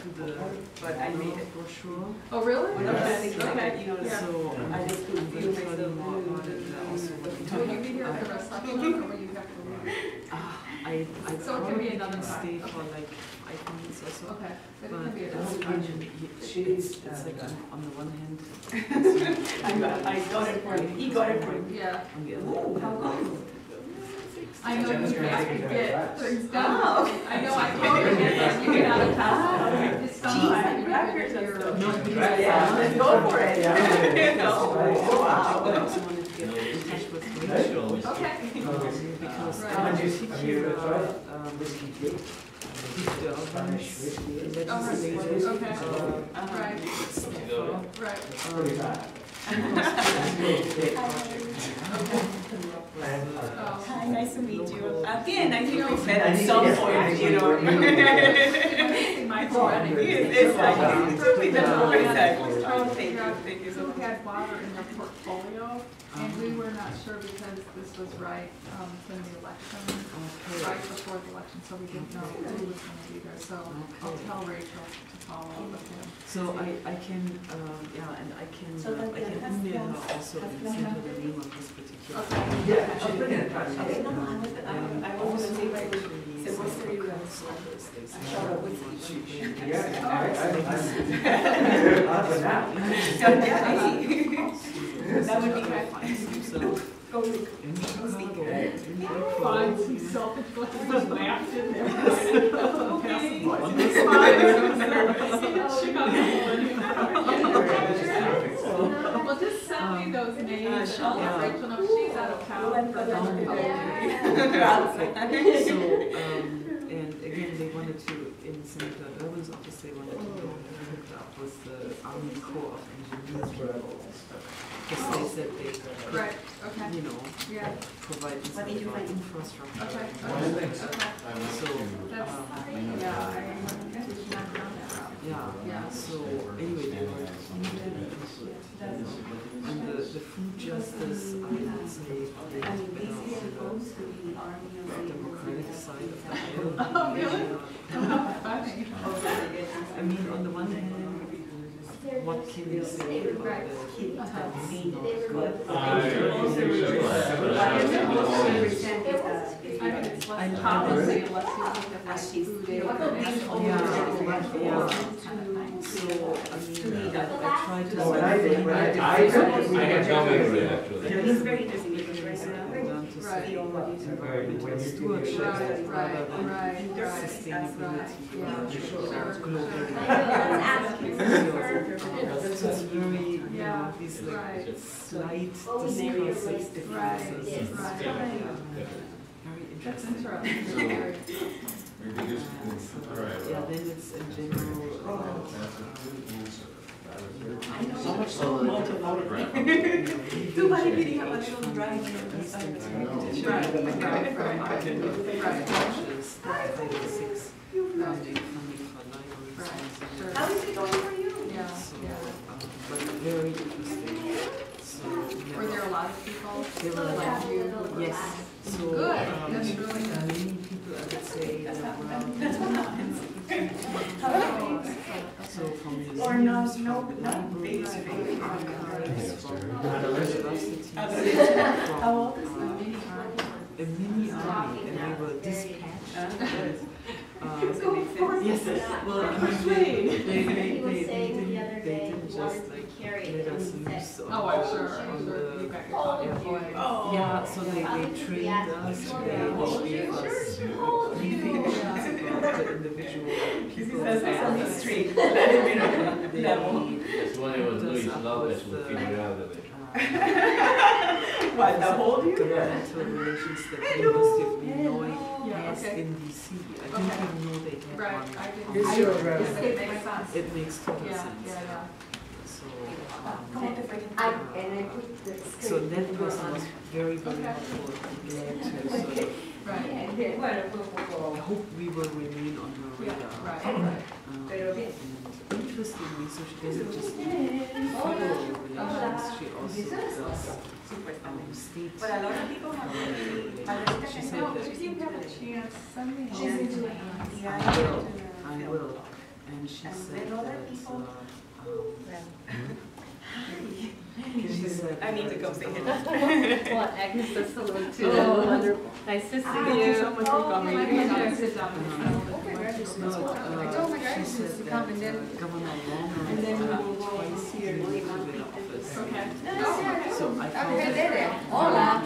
to the but I made it. brochure. Oh, really? We're not thinking like that, you know, Yeah. So I just couldn't feel tell you myself more about it. Also, Will you be here for the reception, or will you have to leave? I So it can be probably another can stay time. for like 5 minutes or so. Okay, but it But can be it's another like, time. it's like on the one hand, I got it for him, he got it for him. Yeah. on the other Ooh, how hand. come? I know you guys can get things done. Oh. I know I told you that you get out of town. It's Cheese sometimes and you crackers get and your. stuff. No, Yeah, let's go for it. You know? I Wow. also wanted to get in touch with Rachel. Okay. Because Right. in particular, legislative, Okay. Right. Right. Hi, nice to meet you. Again, I think we've met at some point, you know. My already. It's like, we met always at. Oh, thank you so Who much. had water in their portfolio, and we were not sure because this was right in the election, right before the election, so we didn't know who was going to be there. So I'll tell Rachel to follow up with him. So I can, yeah, and I can email her also and send her the name of this particular. Okay. Yeah, she's been in touch. I was going to say, like, so what's the that would be my fine. Go look. Finds himself in laughed in there. Well, just send me those names. I'll let Rachel know she's out of town. So, and again, they wanted to, in Senator Durbin's office, they wanted to go hooked up with the Army Corps of Engineers people. Because they said they could, Right, okay. you know, Yeah. provide this What did you find? infrastructure. Okay. So, That's, yeah, I haven't gone that route. yeah, Yeah. so anyway, they were and the food justice, I would say, they I mean, better basically, on opposed to the army the of democratic side of the aisle. Oh, really? How funny. I mean, on the one hand, what can you say about Right. the that's not good? I mean, it's less policy unless you look at like food aid or national. Yeah. So, I mean, I tried to. I had no memory actually. It's very interesting because right now, Down to Right. environmental stewardship rather than Right. sustainability. Yeah. Global. So it's very, you know, these like Right. slight discursive differences. Right. Very That's interesting. interesting. Yeah, then it's in general. So much so that it's a photograph. too bad he didn't have a little drawing on the side. Right, right. Churches, Title VI, funding for libraries. How is it going for you? Yeah, So, yeah. but very interesting. So, Were there a lot of people? There were Like you? yes. So, Good, that's really good. many people, I would say, That's around. So from museums, Or no, from no, the no, libraries, big, from big. archives, from universities, How from old is a mini army, and we were dispatched. Yes, well, I mean, they didn't just like let us loose on, Oh, I'm sure, on you the, got your talking point. yeah, so they trained us, they gave us briefings about the individual people. That's on the street. Let him in on They level. That's when it was Luis Lopez who figured out of it. What, the whole you? governmental relations that the University of Illinois Yeah, has okay. in DC. I didn't Okay. even know they had Right, one. I didn't. Yes, I- you're it right. makes sense. It makes total Yeah, sense. yeah. So, so that person was very, very Okay. helpful. Glad to sort of, Right, I hope we will remain on her yeah, radar. right. And interestingly, so she doesn't just do federal relations, she also does state. But a lot of people have She said No, that if you have a chance, send me. I will. and she said that, I need to go say hello. Well, Agnes says hello too. Oh, wonderful. Nice to see you. Thank you so much for coming. You can sit down. I told my guys to come and then Governor Longman and then twice a year leave the office. Okay. So I called her. Hola.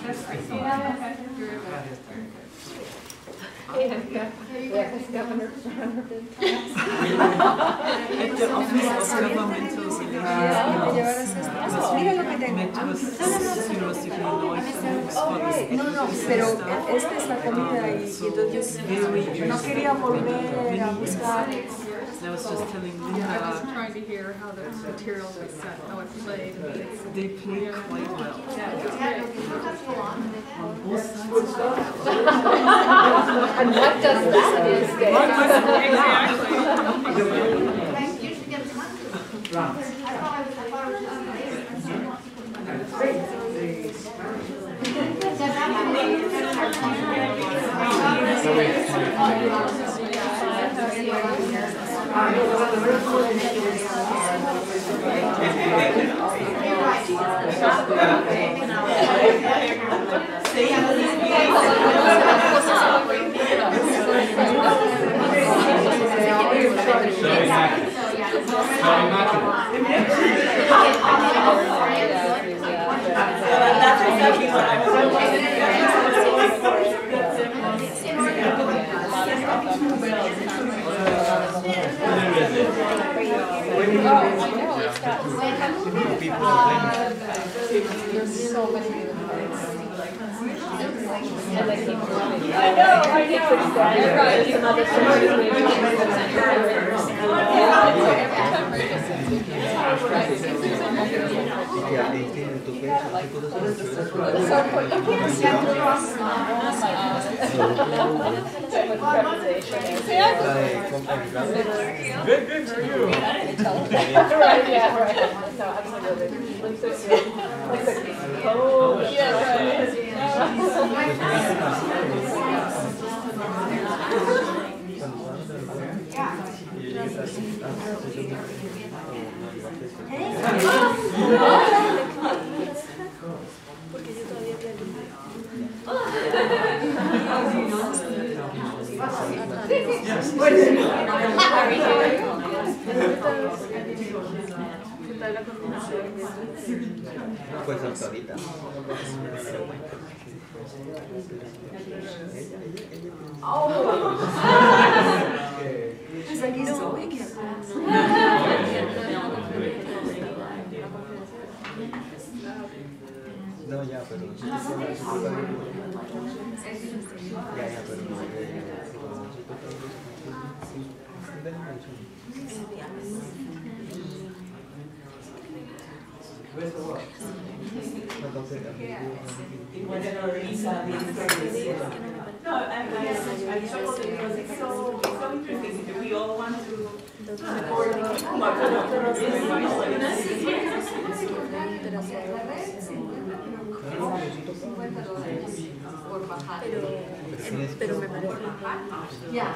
At the office of governmental No, pero esta es la comida y entonces no quería volver a buscar. I was just telling Linda, I was trying to hear how the materials were set, how it played. they play quite well. On both sides. And what does that is That's exactly what I was There's so many beautiful things. And they keep growing. I Good, good for you. Right, yeah, right. No, absolutely. Oh, yeah, Pues hasta ahorita. Pues aquí estoy. No, ya, pero ya, pero No, I struggled because it's so interesting. We all want to Pero me parece ya.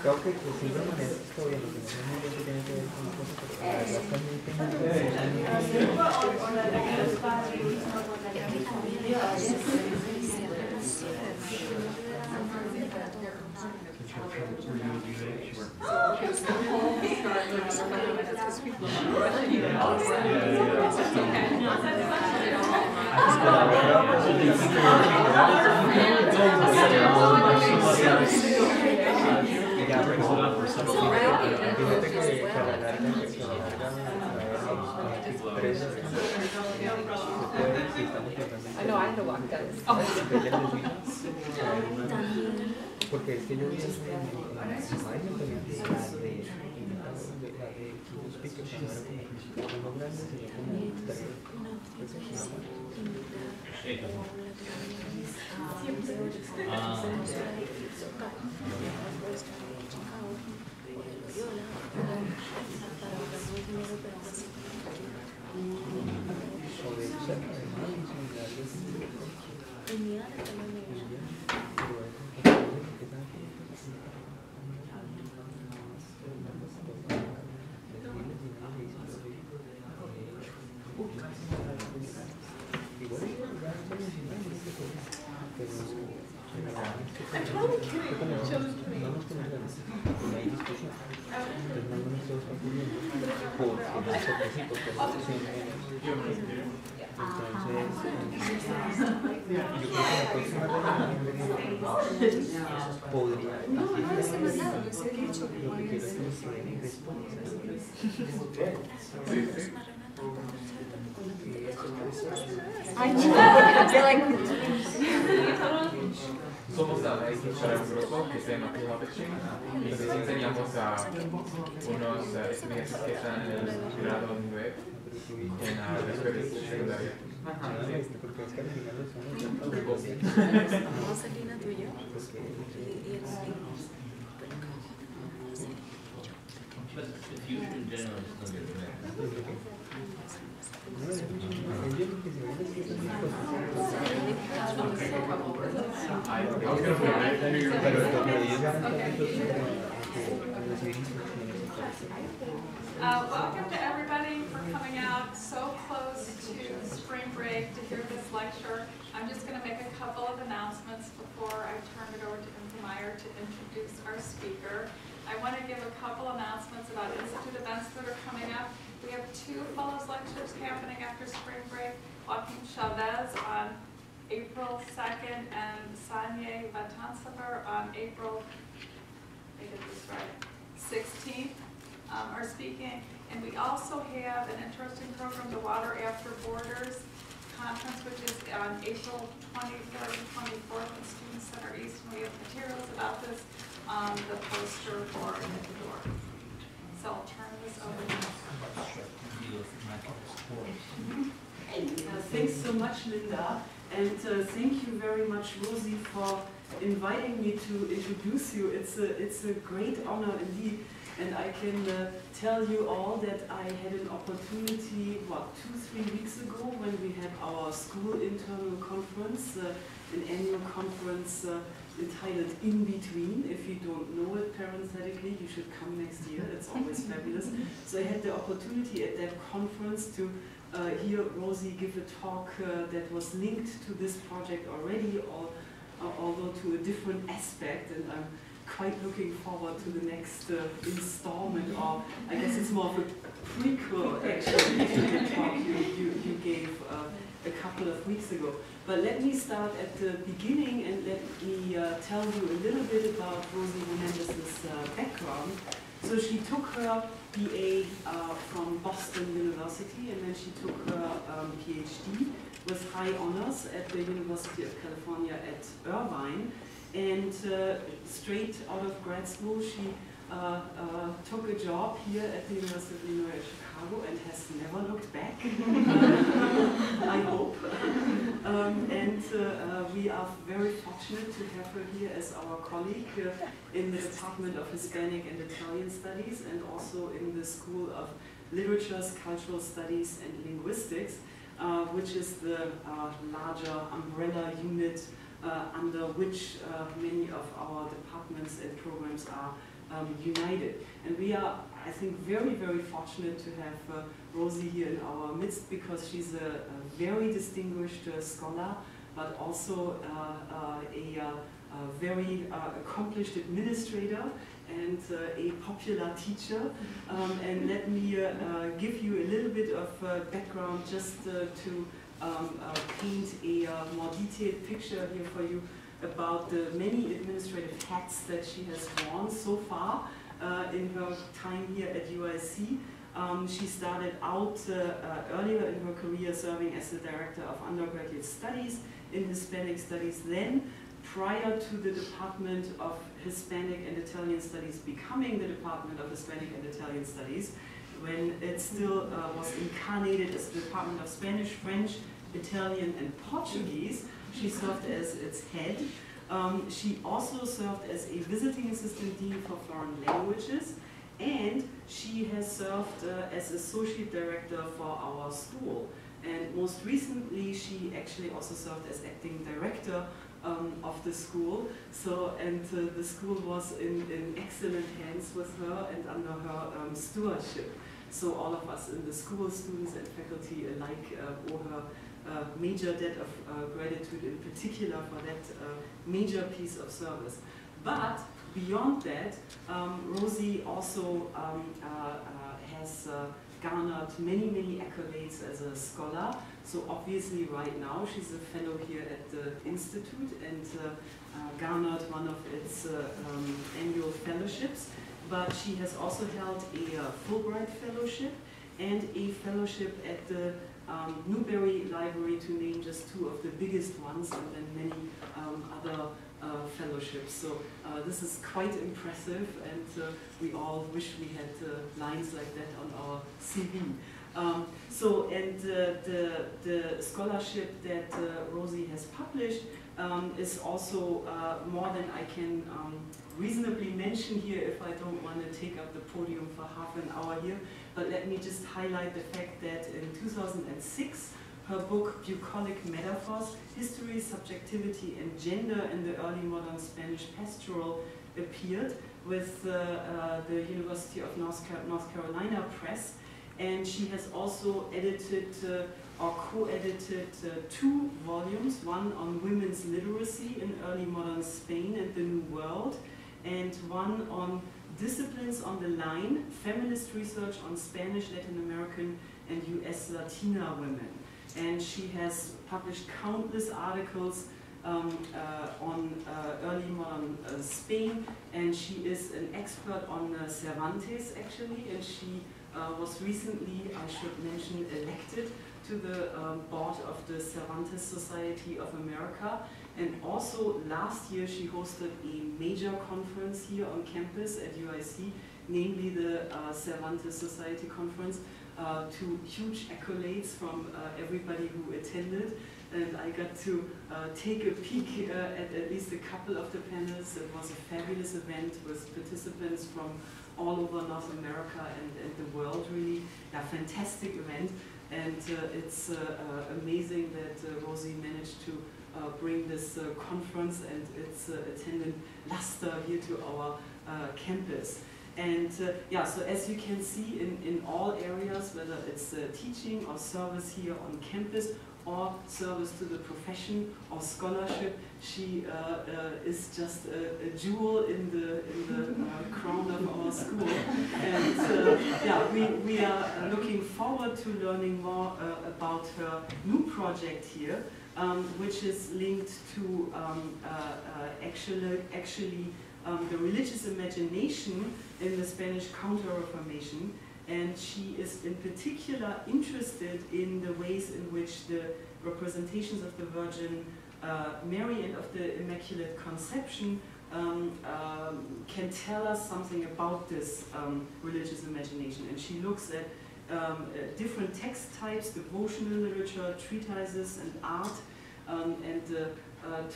Creo que simplemente esto bien, lo que no tiene que ver con cosas porque la verdad I know I had to walk down. Porque es que yo vi en Mario tenía que la de keynote speaker, no era como grande, sino como I'm totally kidding. Children's kidding. Somos para un grupo que se llama Conception y les enseñamos a unos estudiantes que están en el grado 9 en la escuela secundaria. porque es que al final Welcome to everybody for coming out so close to spring break to hear this lecture. I'm just going to make a couple of announcements before I turn it over to Meyer to introduce our speaker. I want to give a couple announcements about Institute events that are coming up. We have 2 fellows lectures happening after spring break. Joaquin Chavez on April 2nd and Sanye Vatansavar on April, I get this right, 16th are speaking. And we also have an interesting program, the Water After Borders Conference, which is on April 23rd and 24th in Student Center East. And we have materials about this on the poster board at the door. So I'll turn this over to Thanks so much, Linda, and thank you very much, Rosie, for inviting me to introduce you. It's a great honor indeed, and I can tell you all that I had an opportunity, 2-3 weeks ago, when we had our school internal conference, an annual conference entitled In Between. If you don't know it parenthetically, you should come next year. It's always fabulous. So I had the opportunity at that conference to hear Rosie give a talk that was linked to this project already, although to a different aspect, and I'm quite looking forward to the next installment, or I guess it's more of a prequel actually to the talk you gave a couple of weeks ago. But let me start at the beginning and let me tell you a little bit about Rosie Hernandez's background. So she took her BA from Boston University, and then she took her PhD with high honors at the University of California at Irvine. And straight out of grad school, she took a job here at the University of Illinois at Chicago and has never looked back, I hope. We are very fortunate to have her here as our colleague in the Department of Hispanic and Italian Studies, and also in the School of Literatures, Cultural Studies and Linguistics, which is the larger umbrella unit under which many of our departments and programs are united. And we are, I think, very, very fortunate to have Rosie here in our midst, because she's a very distinguished scholar, but also a very accomplished administrator and a popular teacher. And let me give you a little bit of background just to paint a more detailed picture here for you about the many administrative hats that she has worn so far in her time here at UIC. She started out earlier in her career serving as the Director of Undergraduate Studies in Hispanic Studies, then prior to the Department of Hispanic and Italian Studies becoming the Department of Hispanic and Italian Studies, when it still was incarnated as the Department of Spanish, French, Italian, and Portuguese. She served as its head. She also served as a visiting assistant dean for foreign languages, and she has served as associate director for our school. And most recently, she actually also served as acting director of the school. So, and the school was in excellent hands with her and under her stewardship. So all of us in the school, students and faculty alike, owe her major debt of gratitude, in particular for that major piece of service. But beyond that, Rosie also has garnered many, many accolades as a scholar. So obviously right now she's a fellow here at the Institute and garnered one of its annual fellowships. But she has also held a Fulbright Fellowship and a fellowship at the Newberry Library, to name just two of the biggest ones, and then many other fellowships. So this is quite impressive, and we all wish we had lines like that on our CV. The scholarship that Rosie has published is also more than I can reasonably mention here if I don't want to take up the podium for half an hour here. But let me just highlight the fact that in 2006, her book, Bucolic Metaphors, History, Subjectivity, and Gender in the Early Modern Spanish Pastoral, appeared with the University of North Carolina Press. And she has also edited or co-edited 2 volumes, one on women's literacy in early modern Spain and the New World, and one on disciplines on the line, feminist research on Spanish, Latin American, and US Latina women. And she has published countless articles on early modern Spain, and she is an expert on Cervantes, actually, and she was recently, I should mention, elected to the board of the Cervantes Society of America. And also last year she hosted a major conference here on campus at UIC, namely the Cervantes Society Conference, to huge accolades from everybody who attended. And I got to take a peek at least a couple of the panels. It was a fabulous event with participants from all over North America and the world, really. A fantastic event. And it's amazing that Rosie managed to bring this conference and its attendant luster here to our campus. And yeah, so as you can see in all areas, whether it's teaching or service here on campus, or service to the profession or scholarship, she is just a jewel in the crown of our school. And yeah, we are looking forward to learning more about her new project here, which is linked to actually the religious imagination in the Spanish Counter-Reformation. And she is in particular interested in the ways in which the representations of the Virgin Mary and of the Immaculate Conception can tell us something about this religious imagination. And she looks at different text types, devotional literature, treatises, and art. And the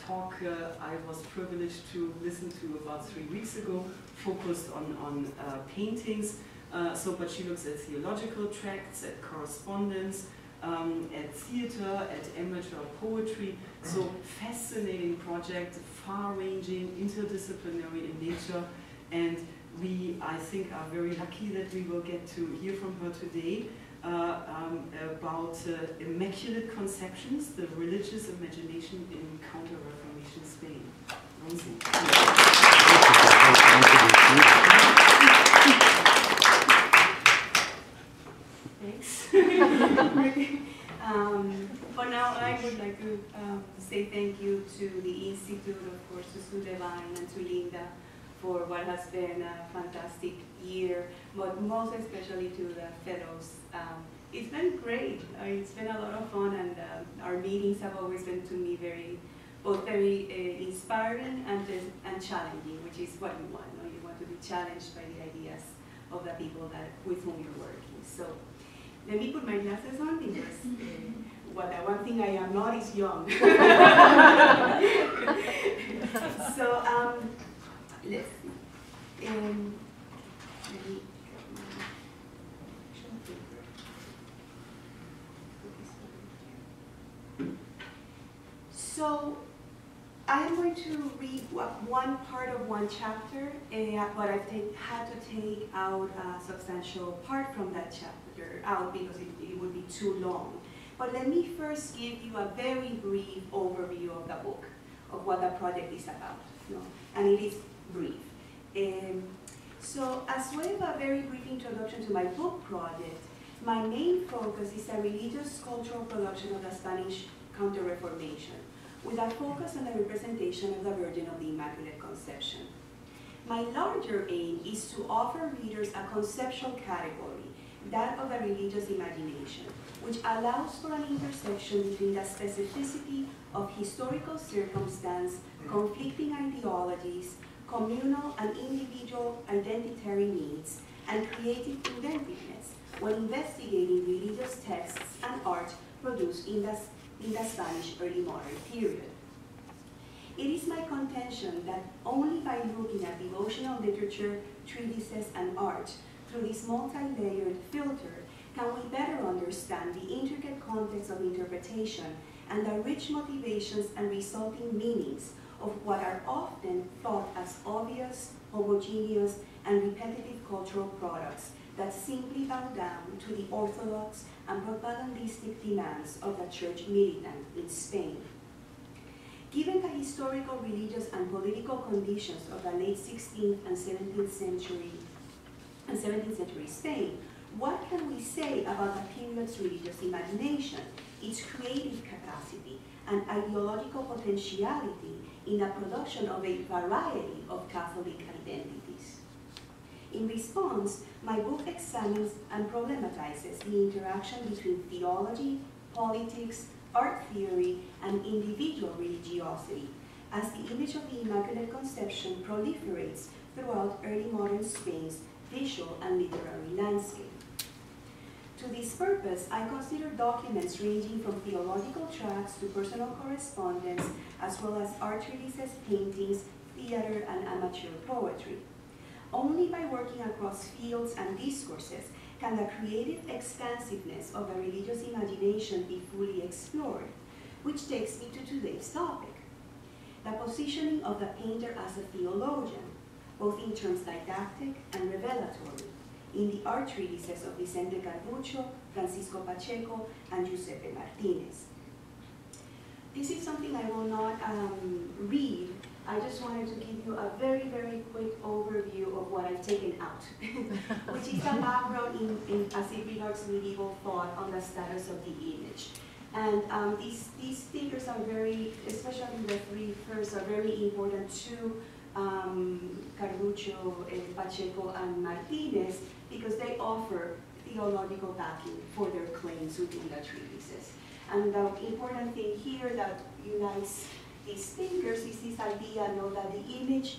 talk I was privileged to listen to about 3 weeks ago focused on paintings. But she looks at theological tracts, at correspondence, at theater, at amateur poetry. So fascinating project, far-ranging, interdisciplinary in nature. And we, I think, are very lucky that we will get to hear from her today about Immaculate Conceptions, the religious imagination in Counter-Reformation Spain. Rosie. Thanks. For now, I would like to say thank you to the Institute, of course, to Sue Devine and to Linda for what has been a fantastic year, but most especially to the fellows. It's been great. It's been a lot of fun, and our meetings have always been, to me, very both very inspiring and challenging, which is what you want. No? You want to be challenged by the ideas of the people with whom you're working. So let me put my glasses on because the one thing I am not is young. So let's see. Let me So I'm going to read one part of one chapter, but I've had to take out a substantial part from that chapter out because it would be too long. But let me first give you a very brief overview of the book, of what the project is about. You know? And it is brief. So as well as a very brief introduction to my book project, my main focus is a religious cultural production of the Spanish Counter-Reformation, with a focus on the representation of the Virgin of the Immaculate Conception. My larger aim is to offer readers a conceptual category, that of the religious imagination, which allows for an intersection between the specificity of historical circumstance, conflicting ideologies, communal and individual identitary needs, and creative inventiveness when investigating religious texts and art produced in the Spanish early modern period. It is my contention that only by looking at devotional literature, treatises, and art through this multi-layered filter can we better understand the intricate context of interpretation and the rich motivations and resulting meanings of what are often thought as obvious, homogeneous, and repetitive cultural products that simply bow down to the orthodox and propagandistic demands of the church militant in Spain. Given the historical, religious, and political conditions of the late 16th and 17th century Spain, what can we say about the period's religious imagination, its creative capacity, and ideological potentiality in the production of a variety of Catholic identities? In response, my book examines and problematizes the interaction between theology, politics, art theory, and individual religiosity, as the image of the Immaculate Conception proliferates throughout early modern Spain's visual and literary landscape. To this purpose, I consider documents ranging from theological tracts to personal correspondence, as well as art treatises, paintings, theater, and amateur poetry. Only by working across fields and discourses can the creative expansiveness of the religious imagination be fully explored, which takes me to today's topic, the positioning of the painter as a theologian, both in terms didactic and revelatory, in the art treatises of Vicente Carducho, Francisco Pacheco, and Jusepe Martínez. This is something I will not read. I just wanted to give you a very, very quick overview of what I've taken out, which is the background as it regards medieval thought on the status of the image. And these figures are very, especially the three first, are very important to Carducho, Pacheco, and Martínez, because they offer theological backing for their claims within the treatises. And the important thing here that unites these thinkers is this idea that the image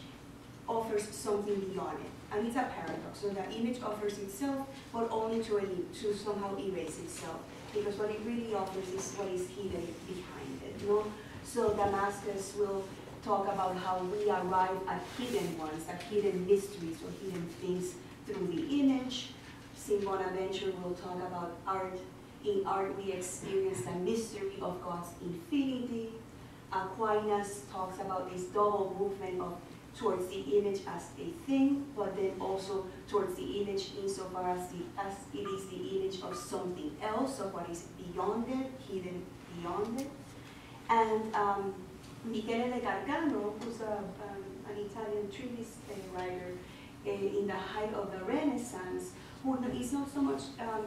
offers something beyond it. And it's a paradox. So the image offers itself, but only to somehow erase itself. Because what it really offers is what is hidden behind it. You know? So Damascus will talk about how we arrive at hidden ones, at hidden mysteries or hidden things through the image. St. Bonaventure will talk about art. In art, we experience the mystery of God's infinity. Aquinas talks about this double movement of towards the image as a thing, but then also towards the image insofar as it is the image of something else, of what is beyond it, hidden beyond it. And Michele de Gargano, who's an Italian treatise writer in the height of the Renaissance, who is not so much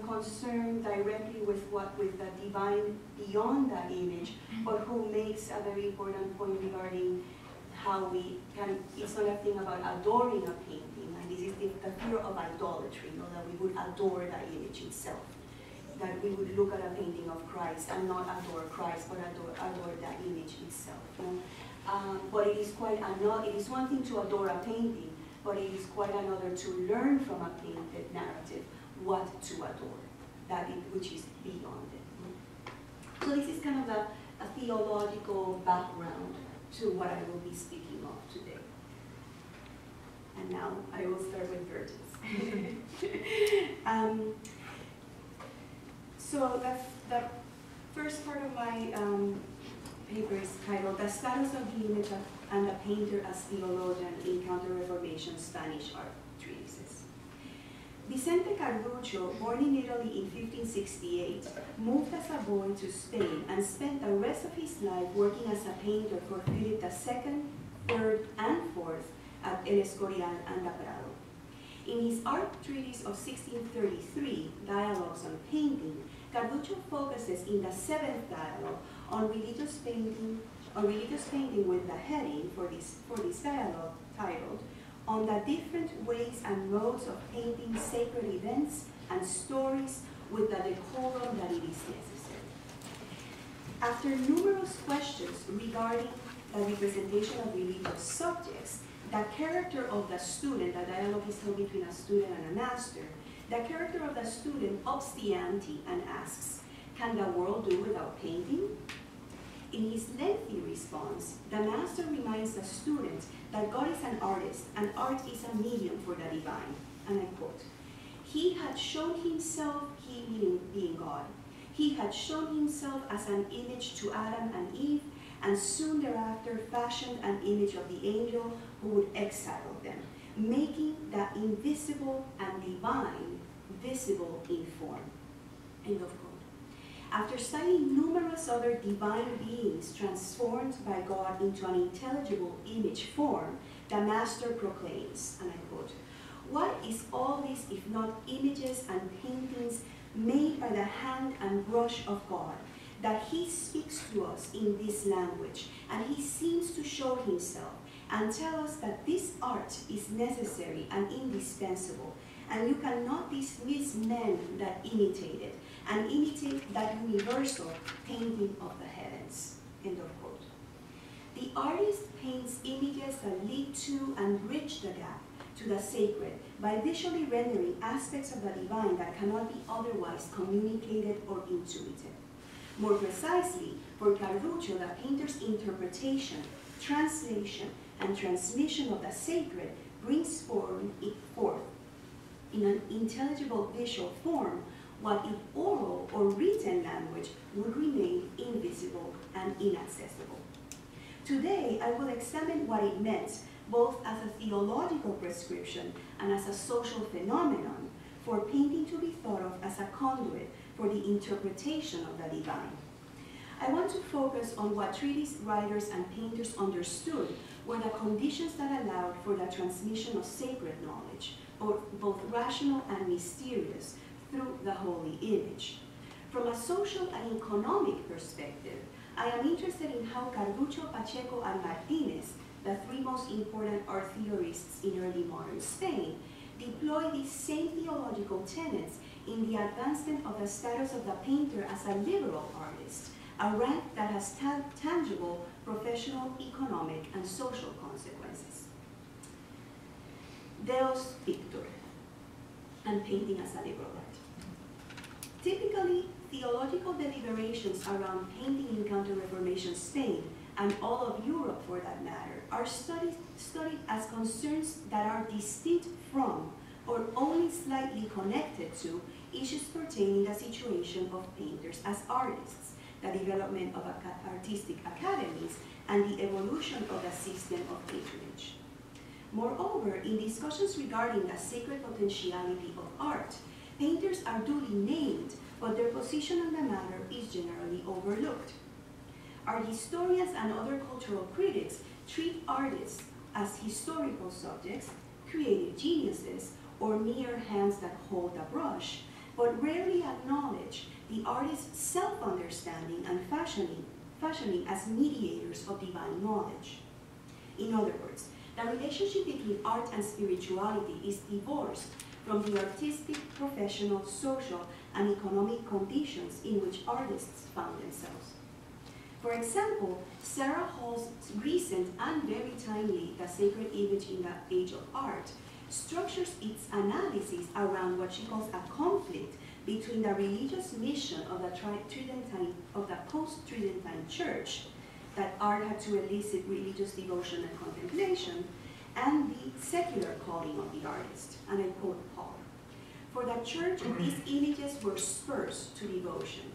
concerned directly with the divine beyond that image, but who makes a very important point regarding how we can, it's not a thing about adoring a painting, and this is the fear of idolatry, that we would adore the image itself. that we would look at a painting of Christ and not adore Christ, but adore that image itself. You know? But it is quite another. It is one thing to adore a painting, but it is quite another to learn from a painted narrative what to adore, which is beyond it. So this is kind of a theological background to what I will be speaking of today. And now I will start with virgins. So the first part of my paper is titled "The Status of the Image and the Painter as Theologian in Counter-Reformation Spanish Art Treatises." Vicente Carducho, born in Italy in 1568, moved as a boy to Spain and spent the rest of his life working as a painter for Philip II, III, and IV at El Escorial and the Prado. In his art treatise of 1633, Dialogues on Painting, Carducho focuses in the 7th dialogue on religious painting with the heading for this dialogue titled "On the Different Ways and Modes of Painting Sacred Events and Stories with the Decorum that it is Necessary." After numerous questions regarding the representation of religious subjects, the character of the student, the dialogue is held between a student and a master, the character of the student ups the ante and asks, "Can the world do without painting?" In his lengthy response, the master reminds the student that God is an artist and art is a medium for the divine. And I quote, "He had shown himself," he meaning being God, "he had shown himself as an image to Adam and Eve, and soon thereafter fashioned an image of the angel who would exile them, making the invisible and divine visible in form." End of quote. After studying numerous other divine beings transformed by God into an intelligible image form, the master proclaims, and I quote, "What is all this if not images and paintings made by the hand and brush of God, that he speaks to us in this language, and he seems to show himself and tell us that this art is necessary and indispensable, and you cannot dismiss men that imitate it, and imitate that universal painting of the heavens." End of quote. The artist paints images that lead to and bridge the gap to the sacred by visually rendering aspects of the divine that cannot be otherwise communicated or intuited. More precisely, for Carducho, the painter's interpretation, translation, and transmission of the sacred brings forth in an intelligible visual form what in oral or written language would remain invisible and inaccessible. Today, I will examine what it meant, both as a theological prescription and as a social phenomenon, for painting to be thought of as a conduit for the interpretation of the divine. I want to focus on what treatise writers and painters understood were the conditions that allowed for the transmission of sacred knowledge, both rational and mysterious, through the holy image. From a social and economic perspective, I am interested in how Carducho, Pacheco, and Martínez, the three most important art theorists in early modern Spain, deploy these same theological tenets in the advancement of the status of the painter as a liberal artist, a rank that has tangible professional, economic, and social consequences. Deus Pictor, and painting as a liberal art. Typically, theological deliberations around painting in Counter-Reformation Spain, and all of Europe for that matter, are studied as concerns that are distinct from, or only slightly connected to, issues pertaining to the situation of painters as artists, the development of artistic academies, and the evolution of the system of patronage. Moreover, in discussions regarding the sacred potentiality of art, painters are duly named, but their position on the matter is generally overlooked. Art historians and other cultural critics treat artists as historical subjects, creative geniuses, or mere hands that hold the brush, but rarely acknowledge the artist's self-understanding and fashioning as mediators of divine knowledge. In other words, the relationship between art and spirituality is divorced from the artistic, professional, social, and economic conditions in which artists found themselves. For example, Sarah Hall's recent and very timely The Sacred Image in the Age of Art structures its analysis around what she calls a conflict between the religious mission of the post-Tridentine church, that art had to elicit religious devotion and contemplation, and the secular calling of the artist. And I quote Paul: "For the church, these images were spurs to devotion.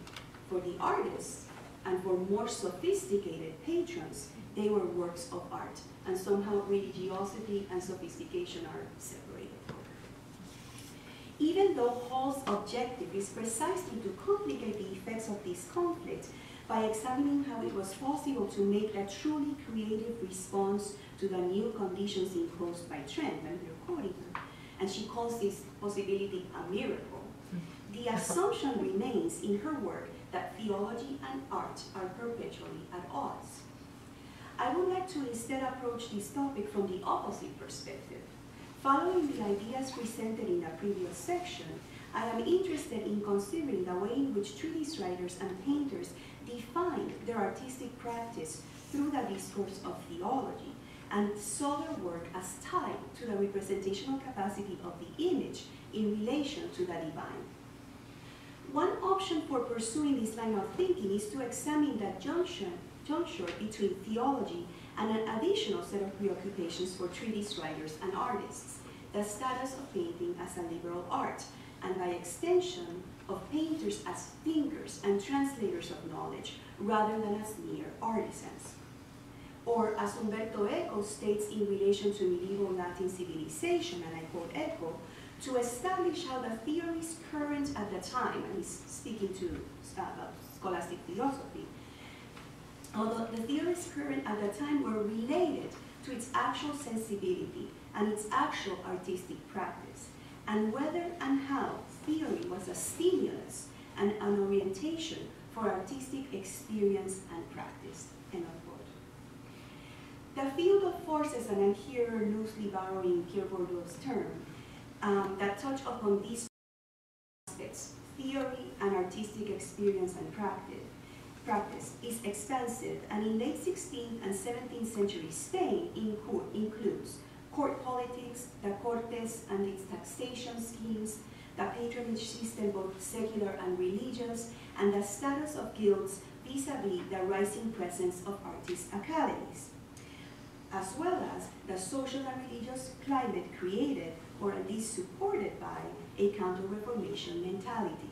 For the artists, and for more sophisticated patrons, they were works of art." And somehow religiosity and sophistication are separated. Even though Hall's objective is precisely to complicate the effects of this conflict by examining how it was possible to make a truly creative response to the new conditions imposed by trend, and we're quoting her, and she calls this possibility a miracle, the assumption remains in her work that theology and art are perpetually at odds. I would like to instead approach this topic from the opposite perspective. Following the ideas presented in the previous section, I am interested in considering the way in which treatise writers and painters defined their artistic practice through the discourse of theology, and saw their work as tied to the representational capacity of the image in relation to the divine. One option for pursuing this line of thinking is to examine that juncture between theology and an additional set of preoccupations for treatise writers and artists, the status of painting as a liberal art, and by extension of painters as thinkers and translators of knowledge rather than as mere artisans. Or, as Umberto Eco states in relation to medieval Latin civilization, and I quote Eco, to establish how the theories current at the time, and he's speaking to scholastic philosophy, although the theories current at the time were related to its actual sensibility and its actual artistic practice, and whether and how theory was a stimulus and an orientation for artistic experience and practice, end of quote. The field of forces, and I'm here loosely borrowing Pierre Bourdieu's term, that touch upon these aspects, theory and artistic experience and practice, is expansive, and in late 16th and 17th century Spain includes court politics, the cortes and its taxation schemes, the patronage system both secular and religious, and the status of guilds vis-a-vis the rising presence of artist academies, as well as the social and religious climate created, or at least supported by, a Counter-Reformation mentality.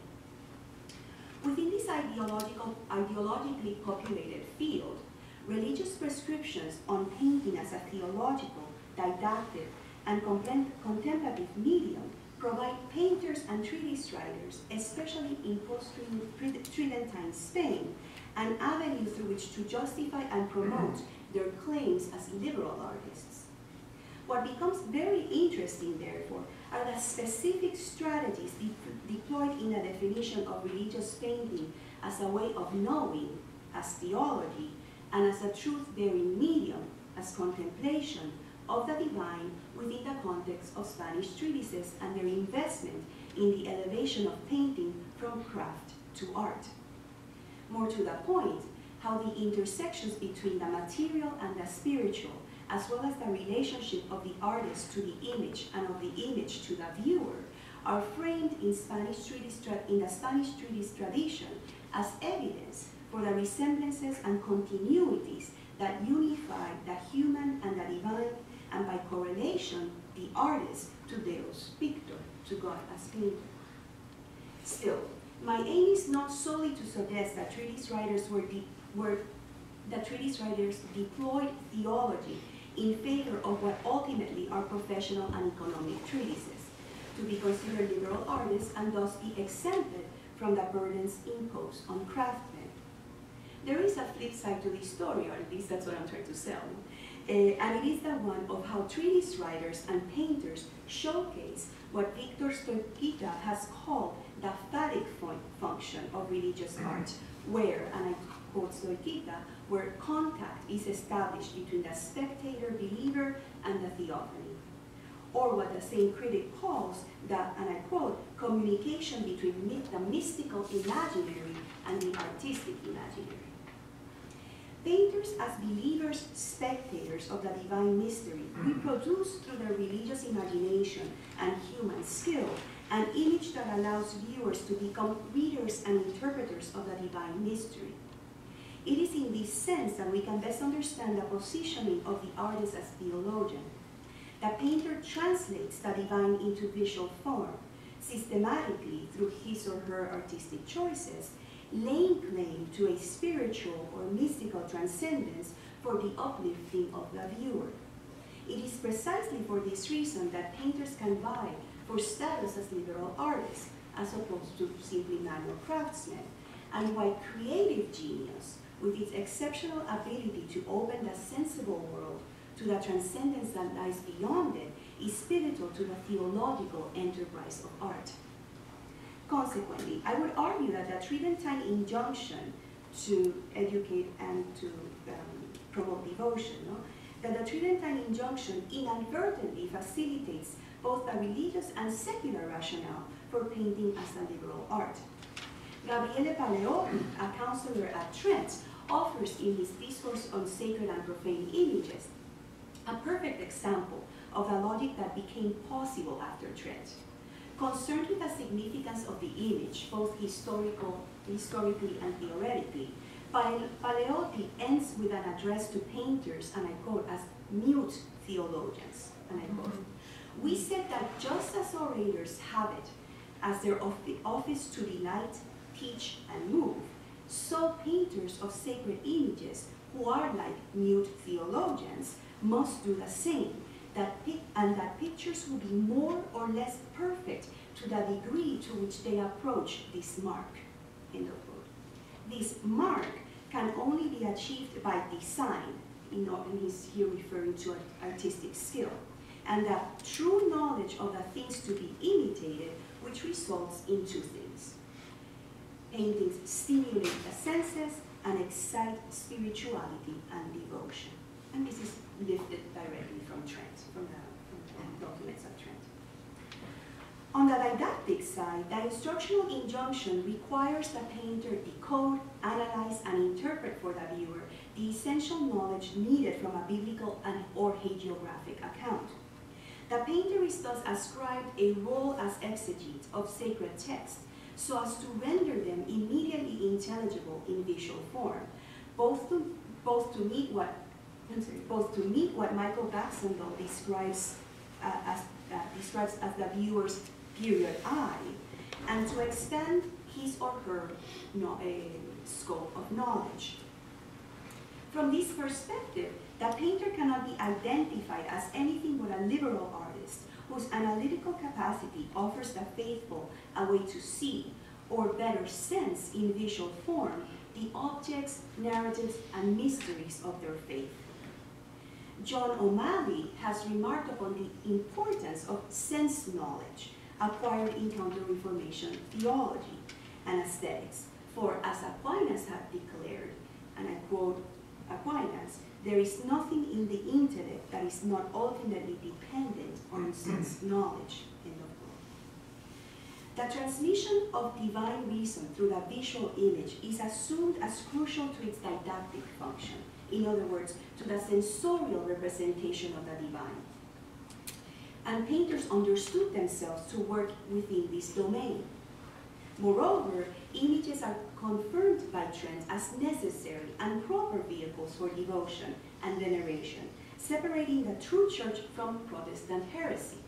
Within this ideologically populated field, religious prescriptions on painting as a theological, didactic, and contemplative medium provide painters and treatise writers, especially in post-Tridentine Spain, an avenue through which to justify and promote their claims as liberal artists. What becomes very interesting, therefore, are the specific strategies deployed in the definition of religious painting as a way of knowing, as theology, and as a truth-bearing medium, as contemplation of the divine within the context of Spanish treatises and their investment in the elevation of painting from craft to art. More to the point, how the intersections between the material and the spiritual, as well as the relationship of the artist to the image and of the image to the viewer, are framed in the Spanish treatise tradition as evidence for the resemblances and continuities that unify the human and the divine, and by correlation, the artist to Deus Pictor, to God as painter. Still, my aim is not solely to suggest that treatise writers deployed theology in favor of what ultimately are professional and economic treatises, to be considered liberal artists and thus be exempted from the burdens imposed on craftsmen. There is a flip side to this story, or at least that's what I'm trying to sell. And it is the one of how treatise writers and painters showcase what Victor Sturquita has called the Phallic function of religious art, where, and I quote Sturquita, where contact is established between the spectator believer and the theophany. or what the same critic calls the, and I quote, communication between the mystical imaginary and the artistic imaginary. Painters, as believers, spectators of the divine mystery, reproduce through their religious imagination and human skill an image that allows viewers to become readers and interpreters of the divine mystery. It is in this sense that we can best understand the positioning of the artist as theologian. The painter translates the divine into visual form, systematically through his or her artistic choices, laying claim to a spiritual or mystical transcendence for the uplifting of the viewer. It is precisely for this reason that painters can vie for status as liberal artists, as opposed to simply manual craftsmen, and why creative genius, with its exceptional ability to open the sensible world to the transcendence that lies beyond it, is pivotal to the theological enterprise of art. Consequently, I would argue that the Tridentine injunction to educate and to promote devotion, that the Tridentine injunction inadvertently facilitates both the religious and secular rationale for painting as a liberal art. Gabriele Paleotti, a counselor at Trent, offers in his discourse on sacred and profane images a perfect example of the logic that became possible after Trent. Concerned with the significance of the image, both historically and theoretically, Paleotti ends with an address to painters, and I quote, as mute theologians, and I quote, "We said that just as orators have it as their office to delight, teach, and move, so painters of sacred images, who are like mute theologians, must do the same, and that pictures will be more or less perfect to the degree to which they approach this mark." End of quote. This mark can only be achieved by design, and he's here referring to artistic skill, and the true knowledge of the things to be imitated, which results in two things. Paintings stimulate the senses and excite spirituality and devotion. And this is lifted directly from Trent, from the documents of Trent. On the didactic side, the instructional injunction requires the painter decode, analyze, and interpret for the viewer the essential knowledge needed from a biblical or hagiographic account. The painter is thus ascribed a role as exegete of sacred texts, so as to render them immediately intelligible in visual form, both to meet what Michael Baxendale describes as the viewer's period eye, and to expand his or her scope of knowledge. From this perspective, the painter cannot be identified as anything but a liberal artist whose analytical capacity offers the faithful a way to see, or better sense in visual form, the objects, narratives, and mysteries of their faith. John O'Malley has remarked upon the importance of sense knowledge acquired in Counter-Reformation theology and aesthetics, for as Aquinas had declared, and I quote Aquinas, "There is nothing in the intellect that is not ultimately dependent on sense knowledge." End of quote. The transmission of divine reason through the visual image is assumed as crucial to its didactic function. In other words, to the sensorial representation of the divine. And painters understood themselves to work within this domain. Moreover, images are confirmed by Trent as necessary and proper vehicles for devotion and veneration, separating the true church from Protestant heresy.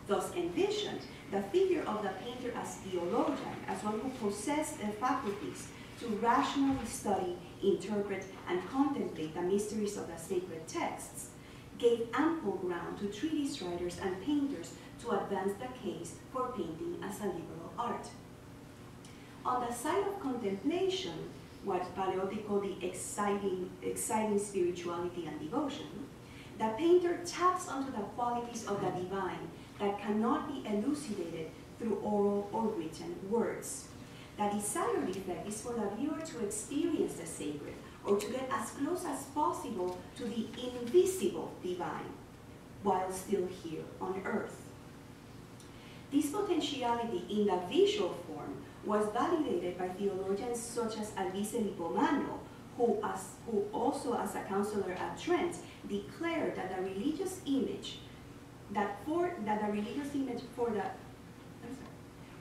Thus envisioned, the figure of the painter as theologian, as one who possessed the faculties to rationally study, interpret, and contemplate the mysteries of the sacred texts, gave ample ground to treatise writers and painters to advance the case for painting as a liberal art. On the side of contemplation, what Paleotti called the exciting spirituality and devotion, the painter taps onto the qualities of the divine that cannot be elucidated through oral or written words. The desired effect is for the viewer to experience the sacred, or to get as close as possible to the invisible divine. while still here on Earth. This potentiality in the visual form was validated by theologians such as Alvise Lipomano, who also as a counselor at Trent declared that the religious image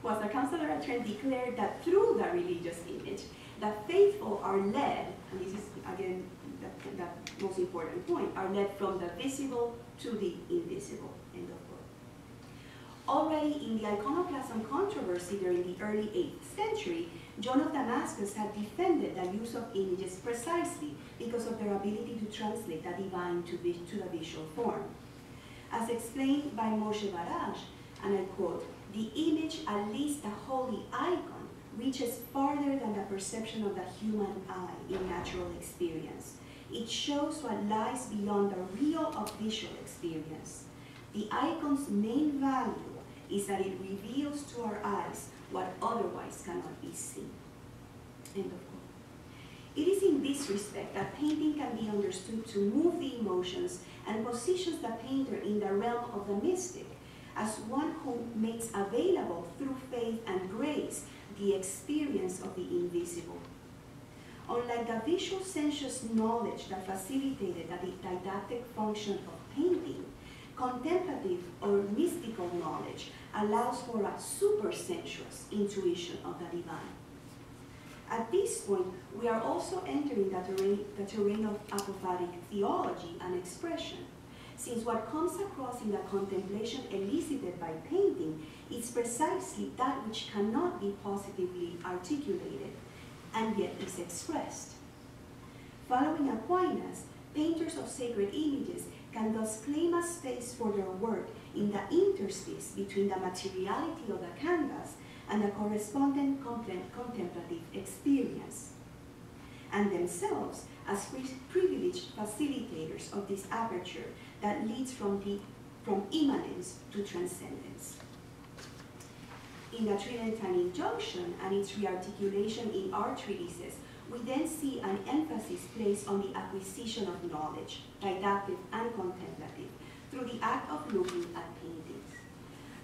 was the counselor at Trent declared that through the religious image, the faithful are led, and this is again the most important point, are led from the visible to the invisible. End of quote. Already in the iconoclasm controversy during the early 8th century, John of Damascus had defended the use of images precisely because of their ability to translate the divine to the visual form. As explained by Moshe Baraj, and I quote, "The image, at least the holy icon, reaches farther than the perception of the human eye in natural experience. It shows what lies beyond the real of visual experience. The icon's main value is that it reveals to our eyes what otherwise cannot be seen." End of quote. It is in this respect that painting can be understood to move the emotions and positions the painter in the realm of the mystic as one who makes available through faith and grace the experience of the invisible. Unlike the visual sensuous knowledge that facilitated the didactic function of painting, contemplative or mystical knowledge allows for a supersensuous intuition of the divine. At this point, we are also entering the terrain of apophatic theology and expression, since what comes across in the contemplation elicited by painting is precisely that which cannot be positively articulated, and yet is expressed. Following Aquinas, painters of sacred images can thus claim a space for their work in the interstice between the materiality of the canvas and the correspondent contemplative experience, and themselves as privileged facilitators of this aperture that leads from immanence to transcendence. In the Tridentine Injunction and its rearticulation in our treatises, we then see an emphasis placed on the acquisition of knowledge, didactic and contemplative, through the act of looking at paintings.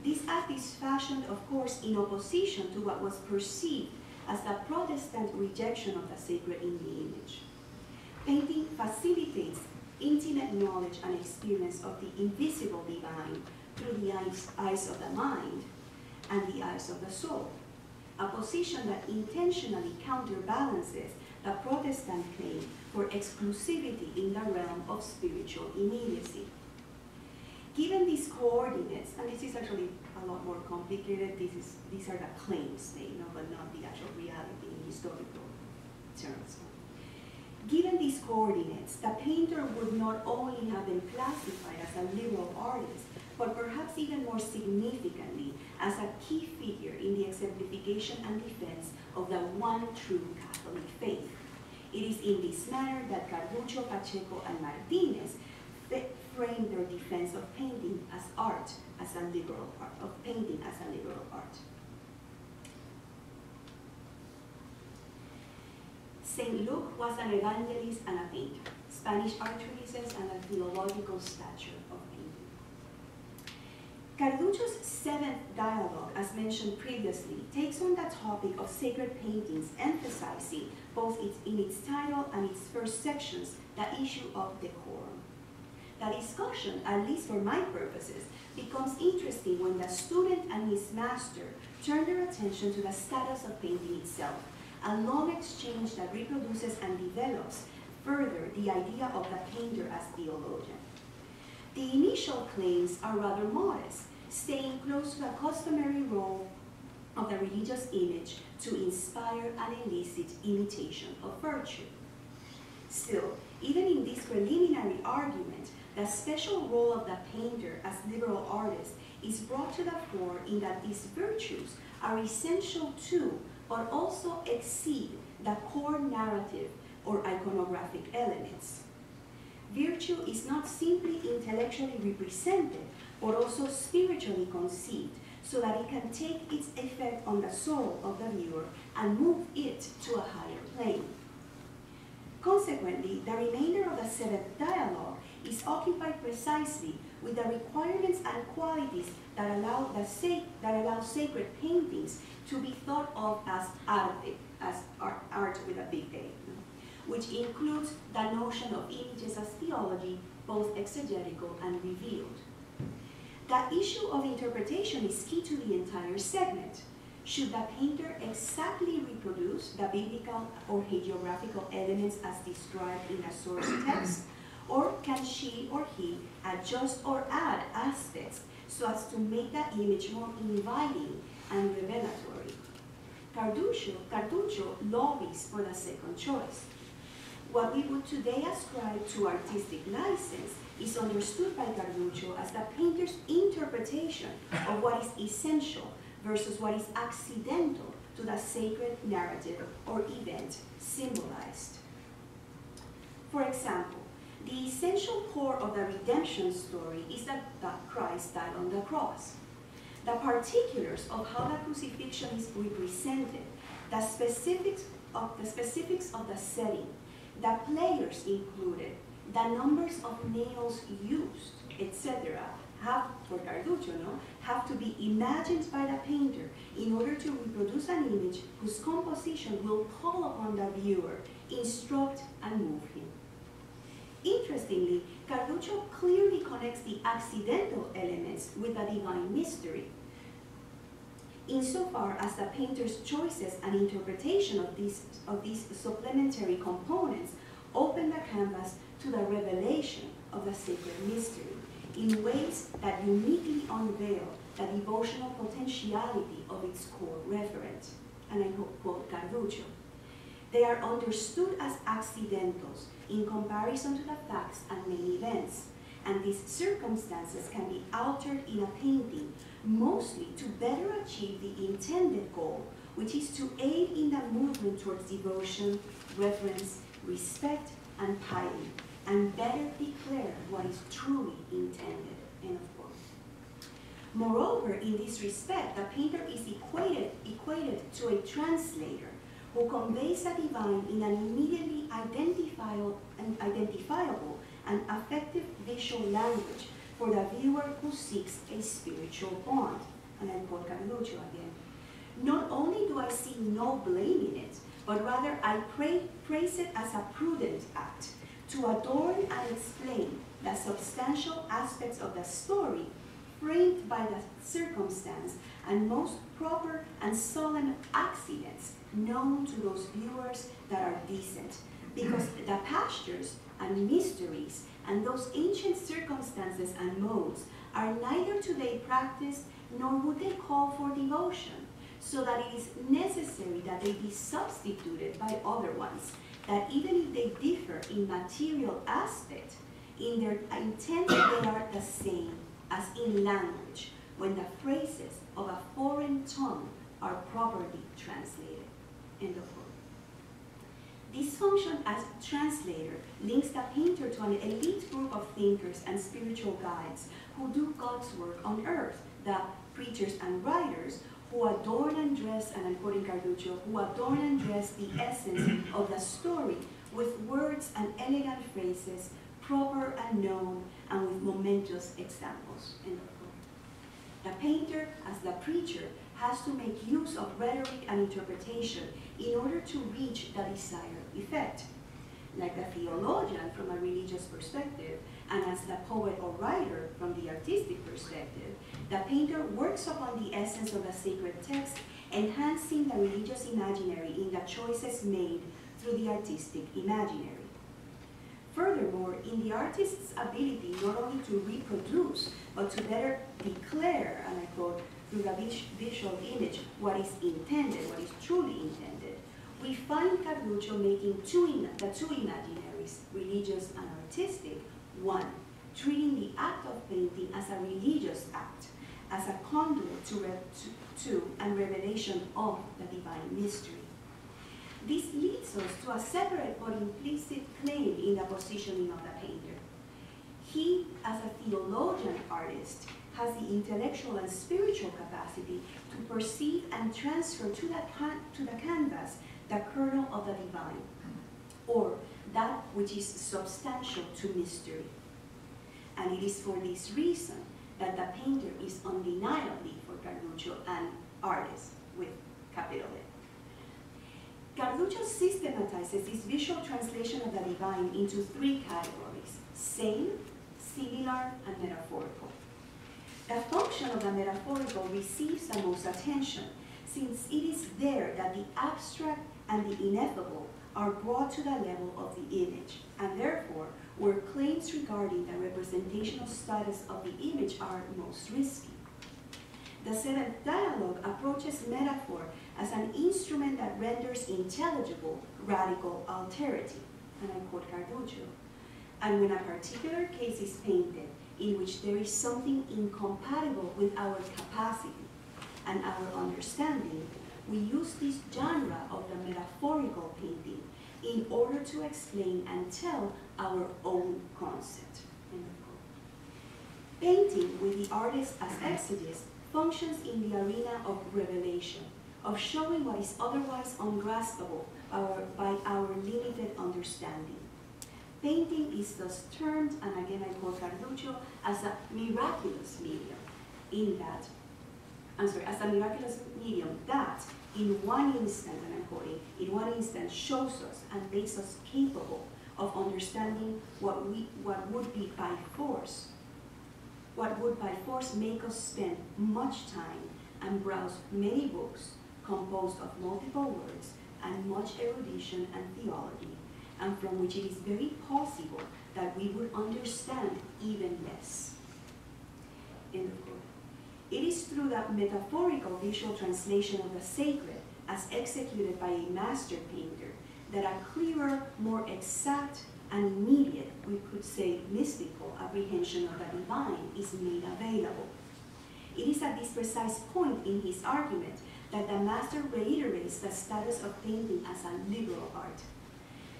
This act is fashioned, of course, in opposition to what was perceived as the Protestant rejection of the sacred in the image. Painting facilitates intimate knowledge and experience of the invisible divine through the eyes of the mind and the eyes of the soul, a position that intentionally counterbalances the Protestant claim for exclusivity in the realm of spiritual immediacy. Given these coordinates, and this is actually a lot more complicated, these are the claims made, but not the actual reality in historical terms. Given these coordinates, the painter would not only have been classified as a liberal artist, but perhaps even more significantly as a key figure in the exemplification and defense of the one true Catholic faith. It is in this manner that Carducho, Pacheco, and Martínez framed their defense of painting as art, as a liberal art, of painting as a liberal art. St. Luke was an evangelist and a painter, Spanish art treatises and a theological stature of painting. Carducho's 7th dialogue, as mentioned previously, takes on the topic of sacred paintings, emphasizing both in its title and its first sections the issue of decorum. The discussion, at least for my purposes, becomes interesting when the student and his master turn their attention to the status of painting itself, a long exchange that reproduces and develops further the idea of the painter as theologian. The initial claims are rather modest, staying close to the customary role of the religious image to inspire and elicit imitation of virtue. Still, even in this preliminary argument, the special role of the painter as liberal artist is brought to the fore in that these virtues are essential to, but also exceed the core narrative or iconographic elements. Virtue is not simply intellectually represented, but also spiritually conceived, so that it can take its effect on the soul of the viewer and move it to a higher plane. Consequently, the remainder of the 7th dialogue is occupied precisely with the requirements and qualities that allow sacred paintings to be thought of as arte, as art with a big A, which includes the notion of images as theology, both exegetical and revealed. The issue of interpretation is key to the entire segment. Should the painter exactly reproduce the biblical or hagiographical elements as described in a source text, or can she or he adjust or add aspects so as to make the image more inviting and revelatory? Carducho lobbies for the second choice. What we would today ascribe to artistic license is understood by Carducho as the painter's interpretation of what is essential versus what is accidental to the sacred narrative or event symbolized. For example, the essential core of the redemption story is that Christ died on the cross. The particulars of how the crucifixion is represented, the specifics of the setting, the players included, the numbers of nails used, etc., for Carducho, have to be imagined by the painter in order to reproduce an image whose composition will call upon the viewer, instruct, and move him. Interestingly, Carducho clearly connects the accidental elements with the divine mystery, insofar as the painter's choices and interpretation of these supplementary components open the canvas to the revelation of the sacred mystery in ways that uniquely unveil the devotional potentiality of its core referent. And I quote Carducho. They are understood as accidentals in comparison to the facts and main events, and these circumstances can be altered in a painting mostly to better achieve the intended goal, which is to aid in the movement towards devotion, reverence, respect, and piety, and better declare what is truly intended, end of quote. Moreover, in this respect, the painter is equated to a translator who conveys the divine in an immediately identifiable and effective visual language for the viewer who seeks a spiritual bond. And I quote Carducho again. Not only do I see no blame in it, but rather I praise it as a prudent act to adorn and explain the substantial aspects of the story framed by the circumstance and most proper and solemn accidents known to those viewers that are decent, because the pastures and mysteries and those ancient circumstances and modes are neither today practiced nor would they call for devotion, so that it is necessary that they be substituted by other ones, that even if they differ in material aspect, in their intent they are the same as in language, when the phrases of a foreign tongue are properly translated. End of quote. This function as translator links the painter to an elite group of thinkers and spiritual guides who do God's work on earth, the preachers and writers who adorn and dress, and I'm quoting Carducho, who adorn and dress the essence of the story with words and elegant phrases, proper and known, and with momentous examples. End of quote. The painter, as the preacher, has to make use of rhetoric and interpretation in order to reach the desired effect. Like the theologian from a religious perspective, and as the poet or writer from the artistic perspective, the painter works upon the essence of the sacred text, enhancing the religious imaginary in the choices made through the artistic imaginary. Furthermore, in the artist's ability not only to reproduce, but to better declare, and I quote, through the visual image, what is intended, what is truly intended, we find Carducho making the two imaginaries, religious and artistic, one, treating the act of painting as a religious act, as a conduit to and revelation of the divine mystery. This leads us to a separate but implicit claim in the positioning of the painter. He, as a theologian artist, has the intellectual and spiritual capacity to perceive and transfer to the canvas the kernel of the divine, or that which is substantial to mystery. And it is for this reason that the painter is undeniably, for Carducho, an artist with capital A. Carducho systematizes this visual translation of the divine into three categories: same, similar, and metaphorical. The function of the metaphorical receives the most attention, since it is there that the abstract and the ineffable are brought to the level of the image, and therefore, where claims regarding the representational status of the image are most risky. The seventh dialogue approaches metaphor as an instrument that renders intelligible radical alterity, and I quote Carducho. And when a particular case is painted in which there is something incompatible with our capacity and our understanding, we use this genre of the metaphorical painting in order to explain and tell our own concept. Painting with the artist as exegete functions in the arena of revelation, of showing what is otherwise ungraspable by our limited understanding. Painting is thus termed, and again I quote Carducho, as a miraculous medium, as a miraculous medium that, in one instant, and I'm quoting, in one instant shows us and makes us capable of understanding what would by force make us spend much time and browse many books composed of multiple words and much erudition and theology, and from which it is very possible that we would understand even less. End of quote. It is through that metaphorical visual translation of the sacred as executed by a master painter that a clearer, more exact, and immediate, we could say mystical, apprehension of the divine is made available. It is at this precise point in his argument that the master reiterates the status of painting as a liberal art.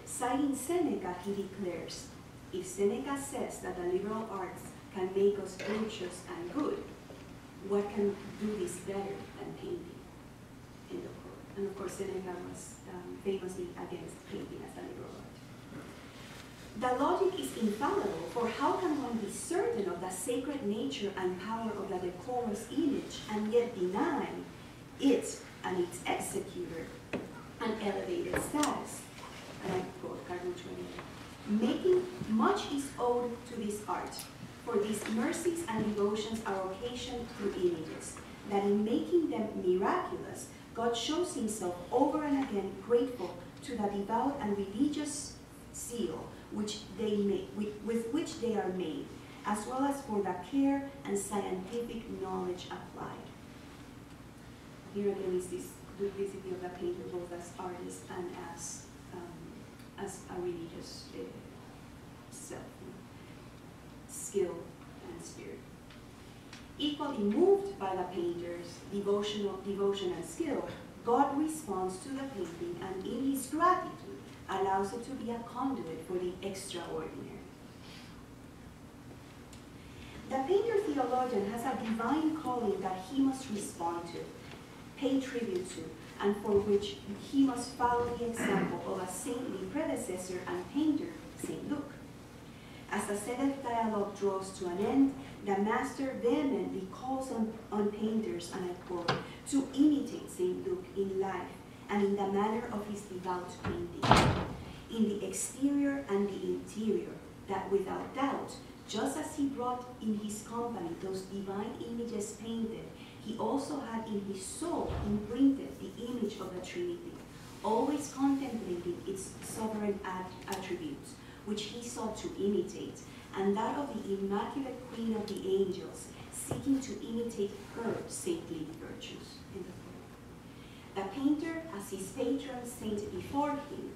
Citing Seneca, he declares, if Seneca says that the liberal arts can make us virtuous and good, what can do this better than painting? End of quote. And of course, Seneca was famously against painting as a liberal art. The logic is infallible, for how can one be certain of the sacred nature and power of the decorous image and yet deny it and its executor an elevated status? And I quote Carducho again. Making much is owed to this art, for these mercies and devotions are occasioned through images, that in making them miraculous, God shows himself over and again grateful to the devout and religious zeal with which they are made, as well as for the care and scientific knowledge applied. Here again is this duplicity of the painter, both as artist and as a religious self, skill and spirit. Equally moved by the painter's devotion and skill, God responds to the painting and in his gratitude allows it to be a conduit for the extraordinary. The painter-theologian has a divine calling that he must respond to, pay tribute to, and for which he must follow the example of a saintly predecessor and painter, St. Luke. As the seventh dialogue draws to an end, the master vehemently calls on painters, and I quote, to imitate St. Luke in life and in the manner of his devout painting, in the exterior and the interior, that without doubt, just as he brought in his company those divine images painted, he also had in his soul imprinted the image of the Trinity, always contemplating its sovereign attributes, which he sought to imitate, and that of the Immaculate Queen of the Angels, seeking to imitate her saintly virtues. The painter, as his patron saint before him,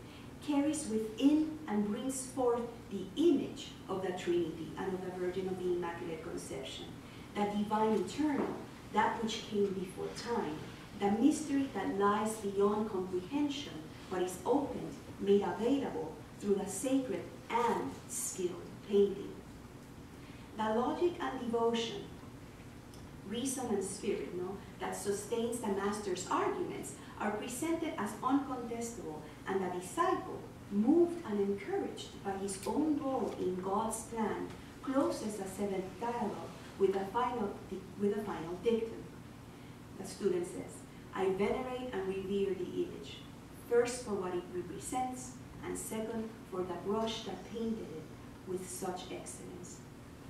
carries within and brings forth the image of the Trinity and of the Virgin of the Immaculate Conception, the divine eternal, that which came before time, the mystery that lies beyond comprehension, but is opened, made available through the sacred and skilled painting. The logic and devotion, reason and spirit, that sustains the master's arguments are presented as uncontestable, and the disciple, moved and encouraged by his own role in God's plan, closes the seventh dialogue with a final dictum. The student says, I venerate and revere the image, first for what it represents, and second for the brush that painted it with such excellence.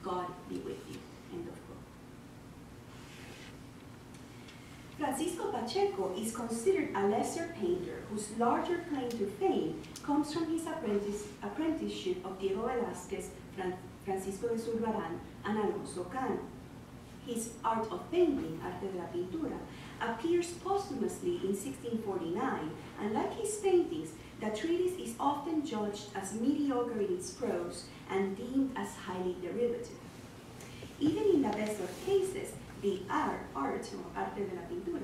God be with you. End of quote. Francisco Pacheco is considered a lesser painter whose larger claim to fame comes from his apprenticeship of Diego Velázquez, Francisco de Zurbarán, and Alonso Cano. His Art of Painting, Arte de la Pintura, appears posthumously in 1649, and like his paintings, the treatise is often judged as mediocre in its prose and deemed as highly derivative. Even in the best of cases, the art, or arte de la pintura,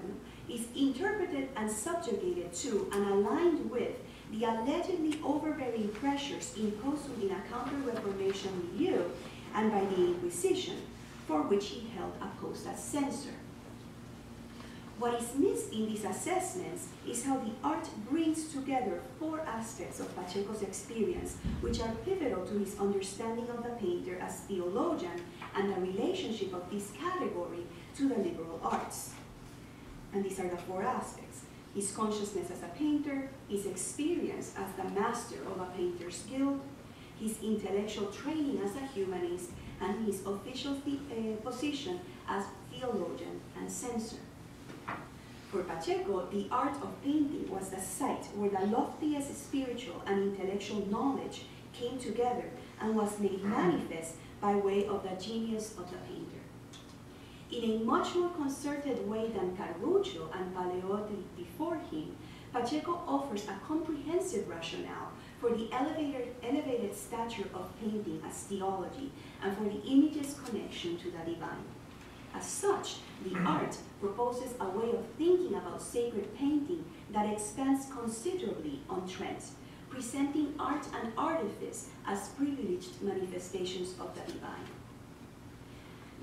is interpreted and subjugated to and aligned with the allegedly overbearing pressures imposed within a Counter-Reformation milieu and by the Inquisition, for which he held a post as censor. What is missed in these assessments is how the art brings together four aspects of Pacheco's experience, which are pivotal to his understanding of the painter as theologian and the relationship of this category to the liberal arts. And these are the four aspects: his consciousness as a painter, his experience as the master of a painter's guild, his intellectual training as a humanist, and his official position as theologian and censor. For Pacheco, the art of painting was the site where the loftiest spiritual and intellectual knowledge came together and was made manifest by way of the genius of the painter. In a much more concerted way than Carducho and Paleotti before him, Pacheco offers a comprehensive rationale for the elevated stature of painting as theology and for the image's connection to the divine. As such, the art proposes a way of thinking about sacred painting that expands considerably on Trent, presenting art and artifice as privileged manifestations of the divine.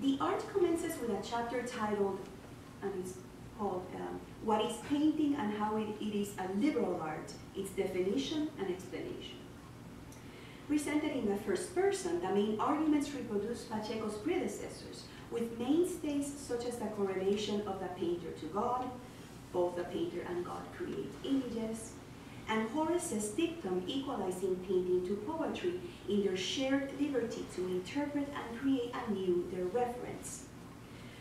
The art commences with a chapter titled, and it's called What is Painting and How it is a Liberal Art, Its Definition and Explanation. Presented in the first person, the main arguments reproduce Pacheco's predecessors, with mainstays such as the correlation of the painter to God, both the painter and God create images, and Horace's dictum equalizing painting to poetry in their shared liberty to interpret and create anew their reference.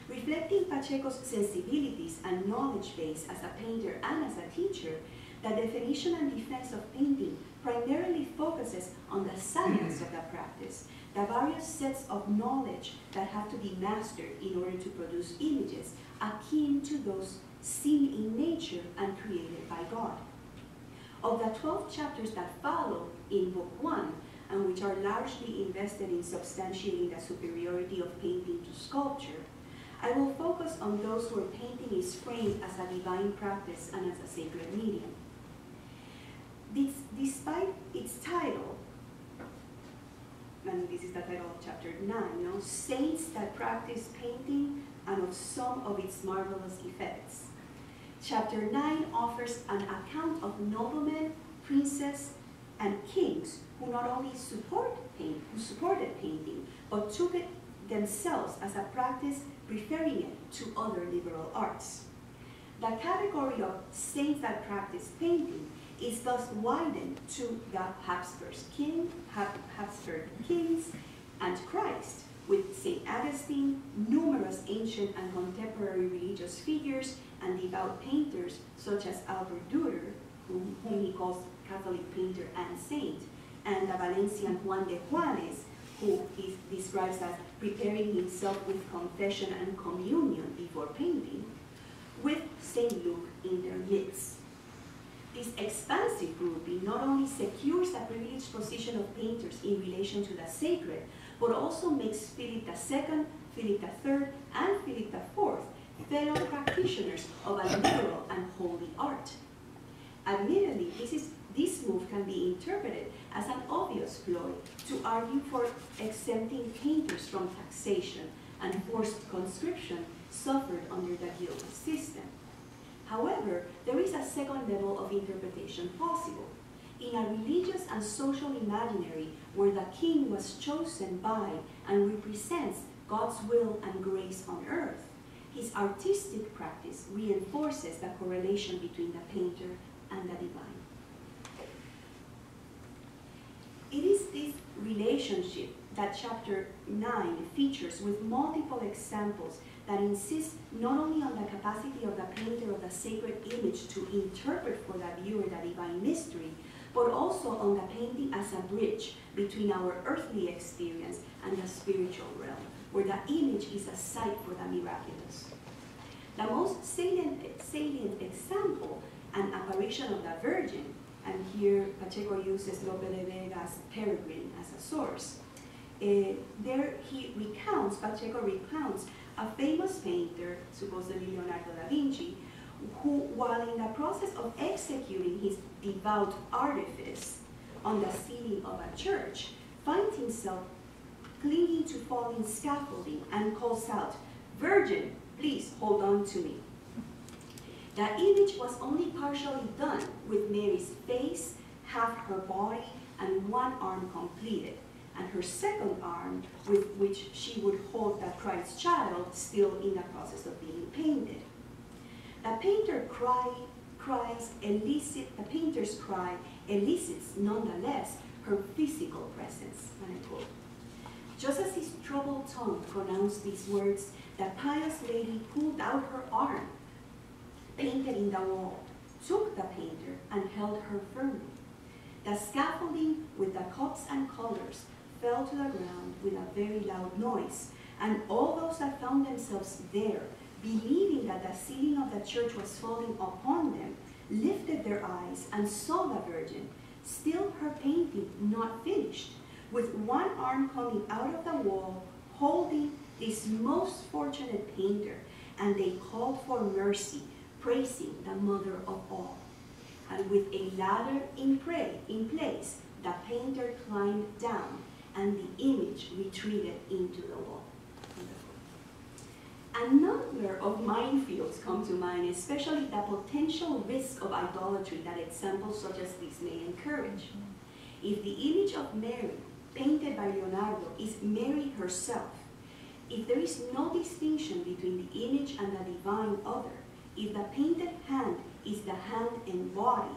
Reflecting Pacheco's sensibilities and knowledge base as a painter and as a teacher, the definition and defense of painting primarily focuses on the science of the practice, the various sets of knowledge that have to be mastered in order to produce images akin to those seen in nature and created by God. Of the 12 chapters that follow in Book 1, and which are largely invested in substantiating the superiority of painting to sculpture, I will focus on those where painting is framed as a divine practice and as a sacred medium. Despite its title, and this is the title of chapter 9, Saints that practice painting and of some of its marvelous effects. Chapter 9 offers an account of noblemen, princes, and kings who not only supported painting, but took it themselves as a practice, preferring it to other liberal arts. The category of saints that practice painting is thus widened to the Habsburg kings and Christ, with St. Augustine, numerous ancient and contemporary religious figures, and devout painters such as Albert Durer, whom he calls Catholic painter and saint, and the Valencian Juan de Juarez, who he describes as preparing himself with confession and communion before painting, with St. Luke in their midst. This expansive grouping not only secures the privileged position of painters in relation to the sacred, but also makes Philip II, Philip III, and Philip IV fellow practitioners of a liberal and holy art. Admittedly, this move can be interpreted as an obvious ploy to argue for exempting painters from taxation and forced conscription suffered under the guild system. However, there is a second level of interpretation possible. in a religious and social imaginary where the king was chosen by and represents God's will and grace on earth, his artistic practice reinforces the correlation between the painter and the divine. It is this relationship that chapter 9 features with multiple examples that insist not only on the capacity of the painter of the sacred image to interpret for the viewer the divine mystery, but also on the painting as a bridge between our earthly experience and the spiritual realm, where the image is a site for the miraculous. The most salient example, an apparition of the Virgin, and here Pacheco uses Lope de Vega's Peregrine as a source. There Pacheco recounts a famous painter, supposedly Leonardo da Vinci, who, while in the process of executing his devout artifice on the ceiling of a church, finds himself clinging to falling scaffolding and calls out, "Virgin, please hold on to me." The image was only partially done, with Mary's face, half her body, and one arm completed, and her second arm, with which she would hold the Christ child, still in the process of being painted. The painter's cry elicits nonetheless her physical presence, and I quote, "Just as his troubled tongue pronounced these words, the pious lady pulled out her arm, painted in the wall, took the painter, and held her firmly. The scaffolding with the cups and colors fell to the ground with a very loud noise, and all those that found themselves there, believing that the ceiling of the church was falling upon them, lifted their eyes and saw the Virgin, still her painting not finished, with one arm coming out of the wall, holding this most fortunate painter, and they called for mercy, praising the mother of all. And with a ladder in place, the painter climbed down, and the image retreated into the wall." A number of minefields come to mind, especially the potential risk of idolatry that examples such as this may encourage. If the image of Mary, painted by Leonardo, is Mary herself, if there is no distinction between the image and the divine other, if the painted hand is the hand embodied,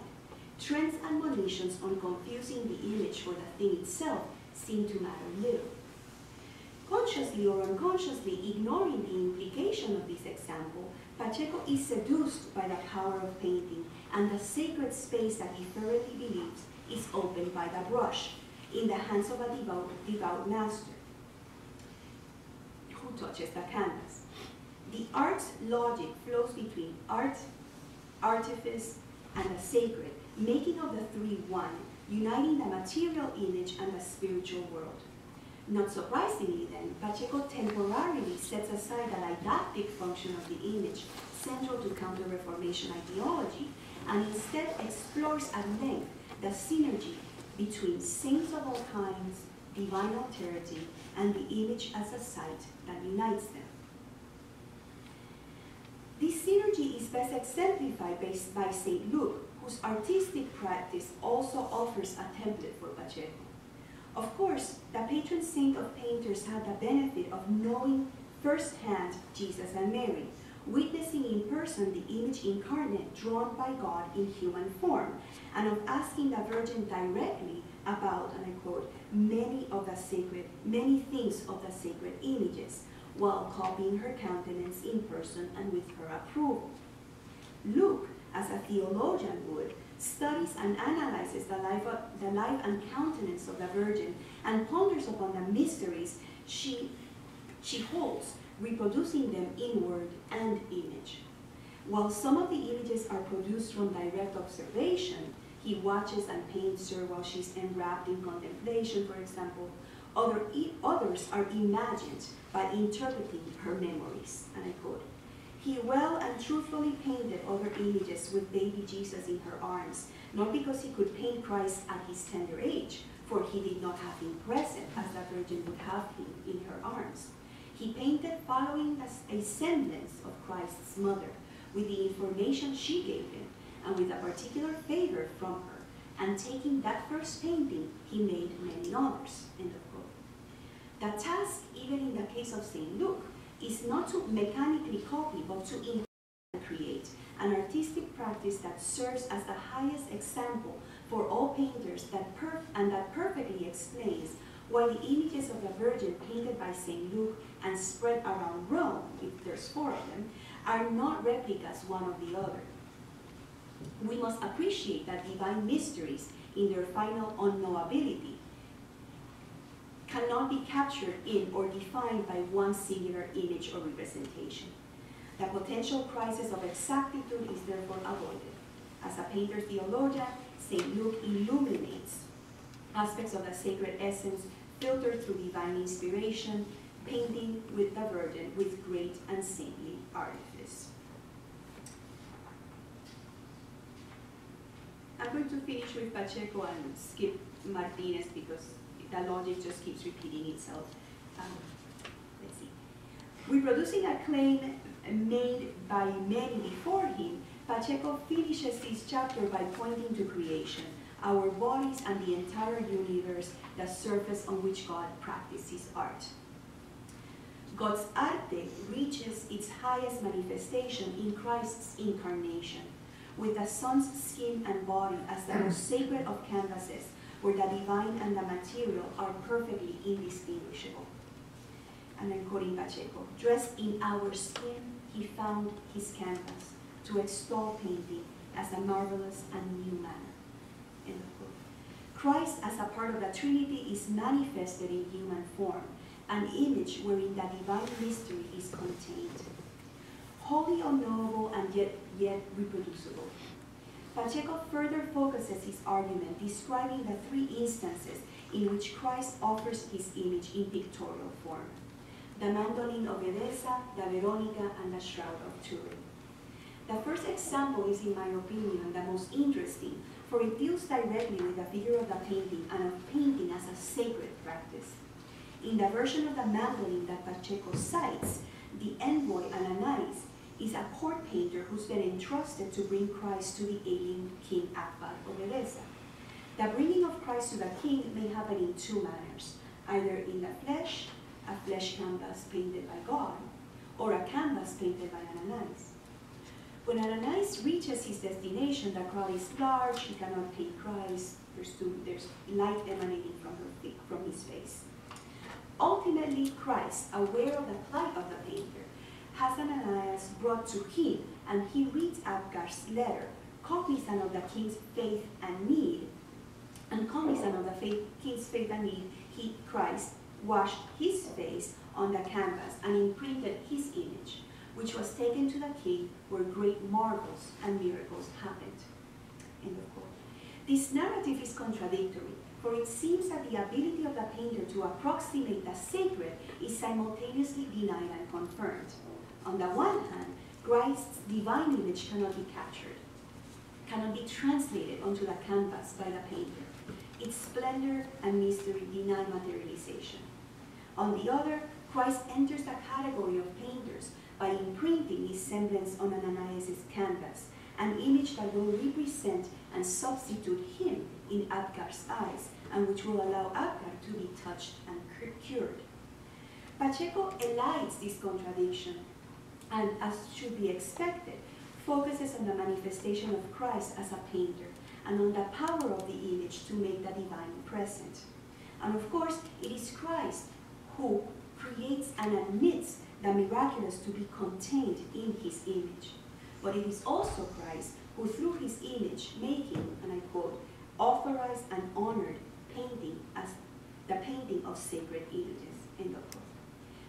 Trent's admonitions on confusing the image for the thing itself seem to matter little. Consciously or unconsciously ignoring the implication of this example, Pacheco is seduced by the power of painting and the sacred space that he thoroughly believes is opened by the brush in the hands of a devout master who touches the canvas. The art's logic flows between art, artifice, and the sacred, making of the three one, uniting the material image and the spiritual world. Not surprisingly then, Pacheco temporarily sets aside the didactic function of the image, central to Counter-Reformation ideology, and instead explores at length the synergy between saints of all kinds, divine alterity, and the image as a site that unites them. This synergy is best exemplified by St. Luke, whose artistic practice also offers a template for Pacheco. Of course, the patron saint of painters had the benefit of knowing firsthand Jesus and Mary, witnessing in person the image incarnate drawn by God in human form, and of asking the Virgin directly about, and I quote, many things of the sacred images, while copying her countenance in person and with her approval. Luke, as a theologian would, studies and analyzes the life and countenance of the Virgin and ponders upon the mysteries she holds, reproducing them in word and image. While some of the images are produced from direct observation, he watches and paints her while she's enwrapped in contemplation, for example. Others are imagined by interpreting her memories, and I quote, "He well and truthfully painted other images with baby Jesus in her arms, not because he could paint Christ at his tender age, for he did not have him present as the Virgin would have him in her arms. He painted following a semblance of Christ's mother, with the information she gave him, and with a particular favor from her, and taking that first painting, he made many others, end of quote. The task, even in the case of St. Luke, is not to mechanically copy, but to create an artistic practice that serves as the highest example for all painters that perfectly explains why the images of the Virgin painted by St. Luke and spread around Rome, if there's 4 of them, are not replicas one of the other. We must appreciate that divine mysteries in their final unknowability cannot be captured in or defined by one singular image or representation. The potential crisis of exactitude is therefore avoided. As a painter theologian, St. Luke illuminates aspects of the sacred essence filtered through divine inspiration, painting with the Virgin with great and saintly artifice. I'm going to finish with Pacheco and skip Martinez because the logic just keeps repeating itself. Let's see. Reproducing a claim made by many before him, Pacheco finishes this chapter by pointing to creation, our bodies and the entire universe, the surface on which God practices art. God's arte reaches its highest manifestation in Christ's incarnation, with the Son's skin and body as the most sacred of canvases, where the divine and the material are perfectly indistinguishable. And I'm quoting Pacheco, dressed in our skin, he found his canvas to extol painting as a marvelous and new manner. End of quote. Christ as a part of the Trinity is manifested in human form, an image wherein the divine mystery is contained. Wholly unknowable and yet reproducible. Pacheco further focuses his argument describing the 3 instances in which Christ offers his image in pictorial form: the mandolin of Edessa, the Veronica, and the Shroud of Turin. The first example is, in my opinion, the most interesting, for it deals directly with the figure of the painting and of painting as a sacred practice. In the version of the mandolin that Pacheco cites, the envoy Hernandez is a court painter who's been entrusted to bring Christ to the alien King Akbar of Edessa. The bringing of Christ to the king may happen in 2 manners, either in the flesh, a flesh canvas painted by God, or a canvas painted by Hernandez. When Hernandez reaches his destination, the crowd is large, he cannot paint Christ, there's light emanating from his face. Ultimately, Christ, aware of the plight of the painter, has Hernandez brought to him, and he reads Akbar's letter, cognizant of the king's faith and need, and cognizant of the king's faith and need, Christ, washed his face on the canvas and imprinted his image, which was taken to the king where great marvels and miracles happened. End of quote. This narrative is contradictory, for it seems that the ability of the painter to approximate the sacred is simultaneously denied and confirmed. On the one hand, Christ's divine image cannot be captured, cannot be translated onto the canvas by the painter. Its splendor and mystery deny materialization. On the other, Christ enters the category of painters by imprinting his semblance on Hernandez's canvas, an image that will represent and substitute him in Akbar's eyes, and which will allow Akbar to be touched and cured. Pacheco elides this contradiction, and, as should be expected, focuses on the manifestation of Christ as a painter, and on the power of the image to make the divine present. And of course, it is Christ who creates and admits the miraculous to be contained in his image. But it is also Christ who, through his image making, and I quote, authorized and honored painting as the painting of sacred images, end of quote.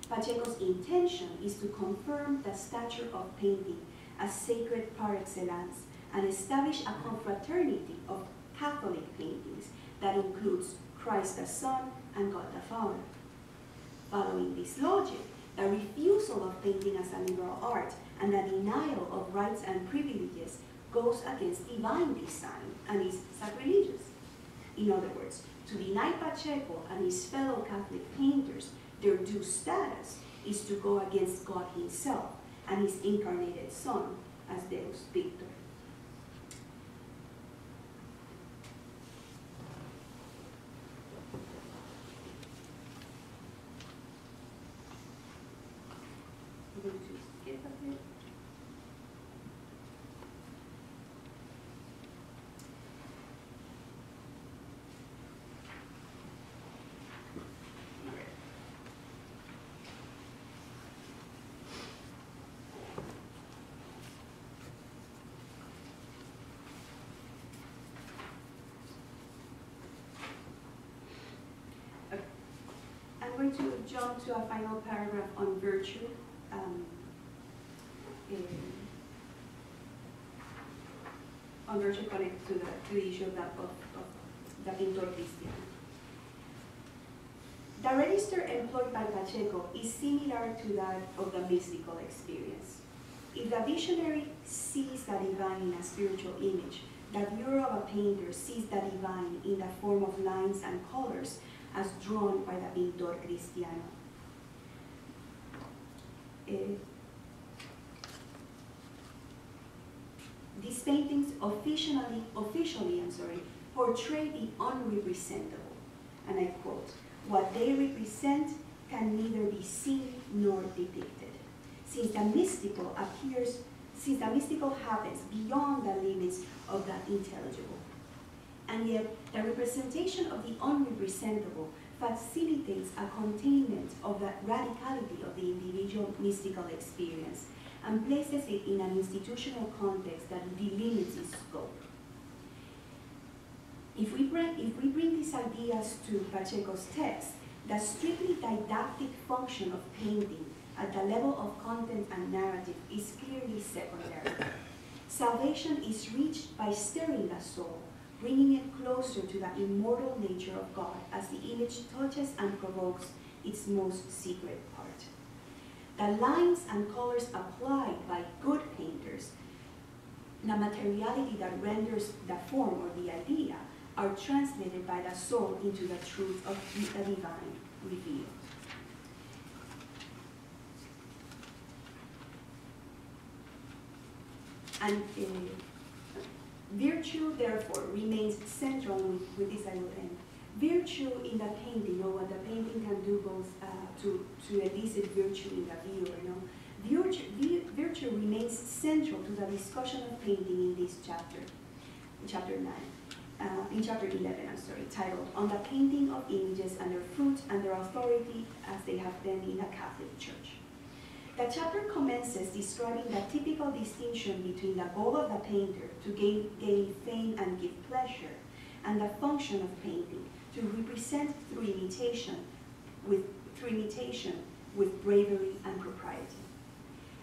Pacheco's intention is to confirm the stature of painting as sacred par excellence and establish a confraternity of Catholic paintings that includes Christ the Son and God the Father. Following this logic, the refusal of painting as a liberal art and the denial of rights and privileges goes against divine design and is sacrilegious. In other words, to deny Pacheco and his fellow Catholic painters their due status is to go against God himself and his incarnated Son as Deus Victor. going to jump to a final paragraph on virtue. On virtue connected to the issue of the pintor cristiano. The register employed by Pacheco is similar to that of the mystical experience. If the visionary sees the divine in a spiritual image, the viewer of a painter sees the divine in the form of lines and colors as drawn by the pintor cristiano. These paintings officially portray the unrepresentable, and I quote, "What they represent can neither be seen nor depicted, since the mystical happens beyond the limits of the intelligible. And yet, the representation of the unrepresentable facilitates a containment of the radicality of the individual mystical experience and places it in an institutional context that delimits its scope." If we bring these ideas to Pacheco's text, the strictly didactic function of painting at the level of content and narrative is clearly secondary. Salvation is reached by stirring the soul, bringing it closer to the immortal nature of God as the image touches and provokes its most secret part. The lines and colors applied by good painters, the materiality that renders the form or the idea, are translated by the soul into the truth of the divine revealed. And virtue, therefore, remains central. With this I will end. Virtue in the painting, or what the painting can do both to elicit virtue in the viewer. Virtue remains central to the discussion of painting in this chapter, in chapter 9. In chapter 11, titled "On the Painting of Images and Their Fruit and Their Authority as They Have Been in the Catholic Church." The chapter commences describing the typical distinction between the goal of the painter to gain fame and give pleasure, and the function of painting to represent through imitation with bravery and propriety.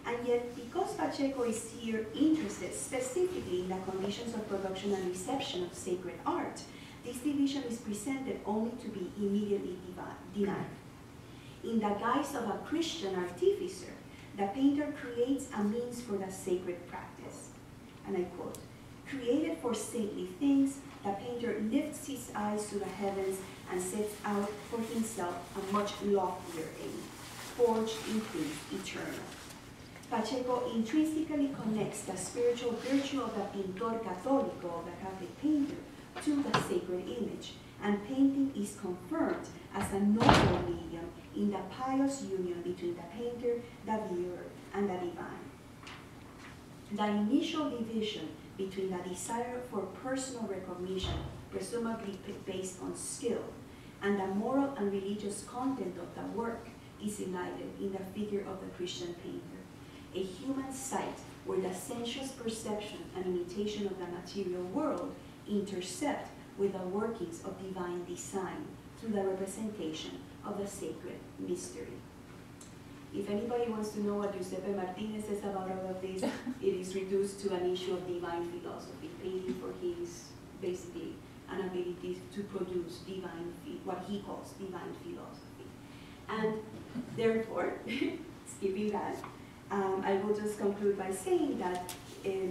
And yet, because Pacheco is here interested specifically in the conditions of production and reception of sacred art, this division is presented only to be immediately denied. In the guise of a Christian artificer, the painter creates a means for the sacred practice. And I quote, "Created for saintly things, the painter lifts his eyes to the heavens and sets out for himself a much loftier aim, forged in things eternal." Pacheco intrinsically connects the spiritual virtue of the pintor católico, of the Catholic painter, to the sacred image, and painting is confirmed as a noble medium in the pious union between the painter, the viewer, and the divine. The initial division between the desire for personal recognition, presumably based on skill, and the moral and religious content of the work is united in the figure of the Christian painter, a human sight where the sensuous perception and imitation of the material world intercept with the workings of divine design through the representation of the sacred mystery. If anybody wants to know what Jusepe Martínez says about all of this, it is reduced to an issue of divine philosophy, painting for his, basically, an ability to produce what he calls divine philosophy. And therefore, skipping that, I will just conclude by saying that the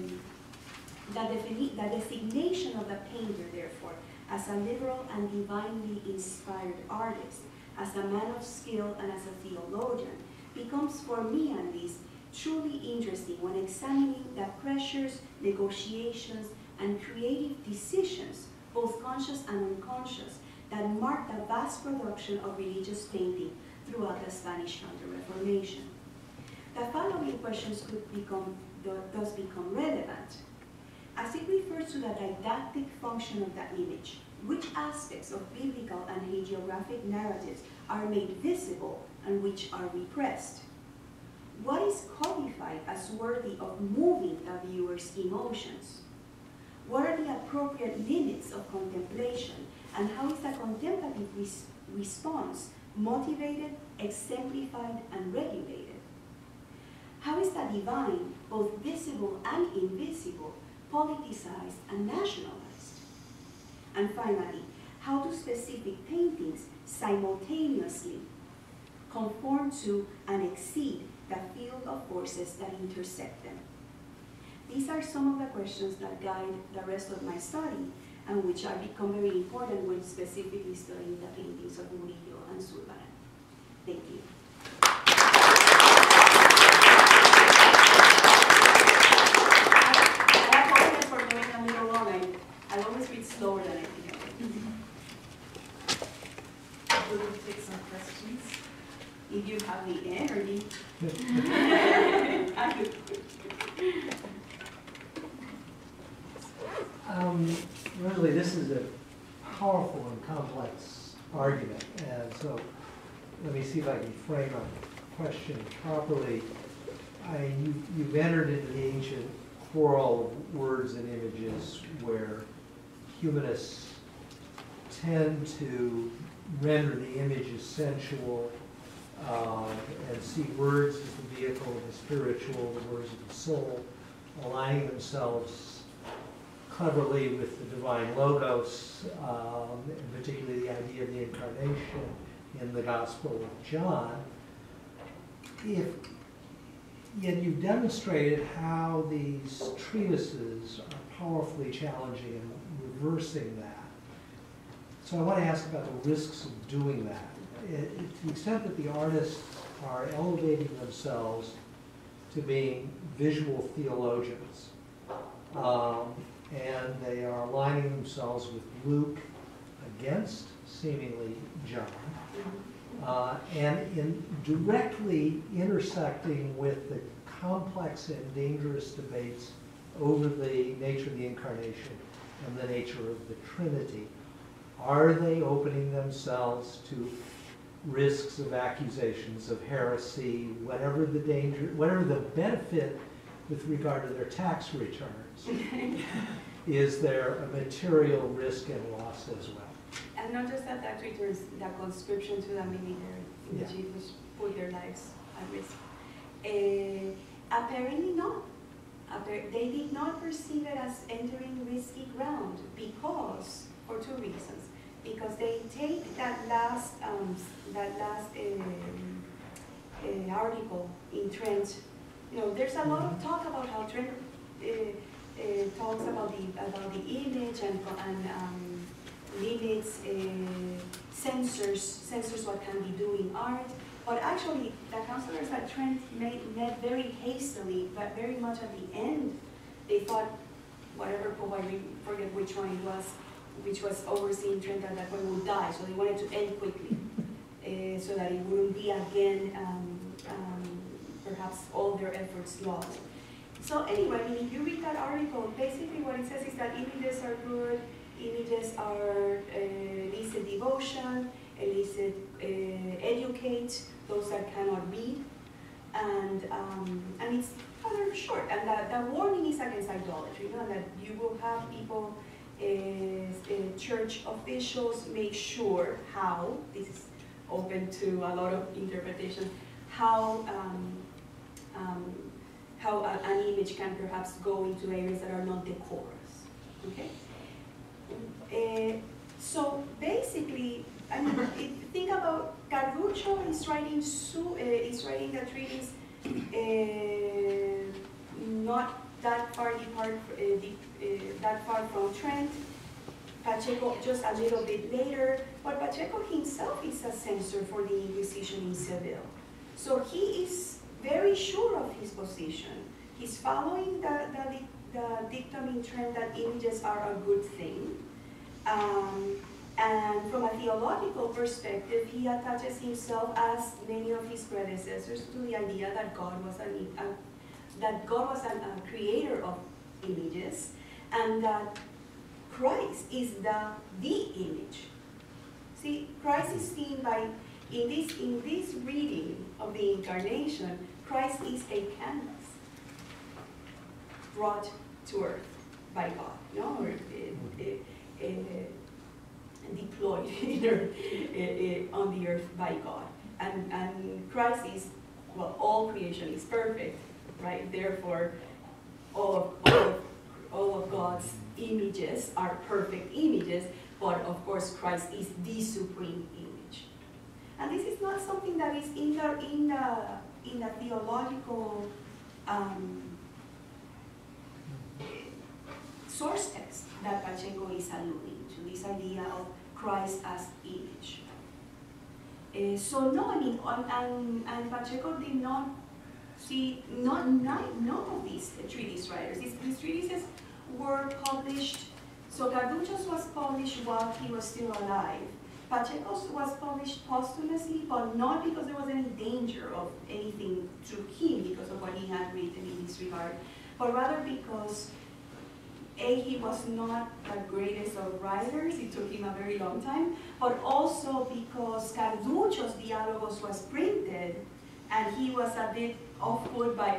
designation of the painter, therefore, as a liberal and divinely inspired artist, as a man of skill and as a theologian, becomes for me at least truly interesting when examining the pressures, negotiations, and creative decisions, both conscious and unconscious, that mark the vast production of religious painting throughout the Spanish Counter-Reformation. The following questions thus become relevant. As it refers to the didactic function of the image, which aspects of biblical and hagiographic narratives are made visible and which are repressed? What is codified as worthy of moving the viewer's emotions? What are the appropriate limits of contemplation, and how is the contemplative response motivated, exemplified, and regulated? How is the divine, both visible and invisible, politicized and nationalized? And finally, how do specific paintings simultaneously conform to and exceed the field of forces that intersect them? These are some of the questions that guide the rest of my study, and which are become very important when specifically studying the paintings of Murillo and Zurbarán. Thank you. I apologize for going a little long. I always read slower than I think I would. We'll take some questions. If you have the energy. Really, this is a powerful and complex argument, and so let me see if I can frame a question properly. You've entered into the ancient quarrel of words and images where humanists tend to render the images sensual and see words as the vehicle of the spiritual, the words of the soul, aligning themselves cleverly with the divine logos, and particularly the idea of the incarnation in the Gospel of John. Yet you've demonstrated how these treatises are powerfully challenging and reversing that. So I want to ask about the risks of doing that. To the extent that the artists are elevating themselves to being visual theologians, and they are aligning themselves with Luke against, seemingly, John, and in directly intersecting with the complex and dangerous debates over the nature of the incarnation and the nature of the Trinity. Are they opening themselves to risks of accusations of heresy, whatever the danger, whatever the benefit with regard to their tax returns? Is there a material risk and loss as well? And not just that tax returns, the conscription to the military, in which it was put their lives at risk. Apparently not. They did not perceive it as entering risky ground because, for two reasons. Because they take that last article in Trent. You know, there's a lot of talk about how Trent talks about the image and limits, censors what can be do in art. But actually, the counselors at Trent met very hastily, but very much at the end. They thought, whatever pope, I forget which one it was, which was overseeing Trent at that point, would die. So they wanted to end quickly, so that it wouldn't be again, perhaps all their efforts lost. So anyway, I mean, if you read that article, basically what it says is that images are good, images are elicit devotion, elicit educate those that cannot read, and it's rather short. And the warning is against idolatry, you know, that you will have people, church officials, make sure how, this is open to a lot of interpretation, how an image can perhaps go into areas that are not decorous, okay? So basically, I mean, think about Carducho is writing the treatise not that far that far from Trent. Pacheco just a little bit later, but Pacheco himself is a censor for the Inquisition in Seville. So he is very sure of his position. He's following the dictum in Trent that images are a good thing. And from a theological perspective, he attaches himself, as many of his predecessors, to the idea that God was a creator of images, and that Christ is the image. See, Christ is seen by, in this reading of the Incarnation, Christ is a canvas brought to earth by God. No? deployed on the earth by God. And Christ is, well, all creation is perfect, right? Therefore, all of God's images are perfect images, but of course Christ is the supreme image. And this is not something that is in the theological source text that Pacheco is alluding to, this idea of Christ as image. So no, I mean, and Pacheco did not see, none of these treatise writers. These treatises were published, so Carducho's was published while he was still alive. Pacheco's was published posthumously, but not because there was any danger of anything to him because of what he had written in this regard, but rather because he was not the greatest of writers, it took him a very long time, but also because Carducho's Diálogos was printed, and he was a bit off-put by,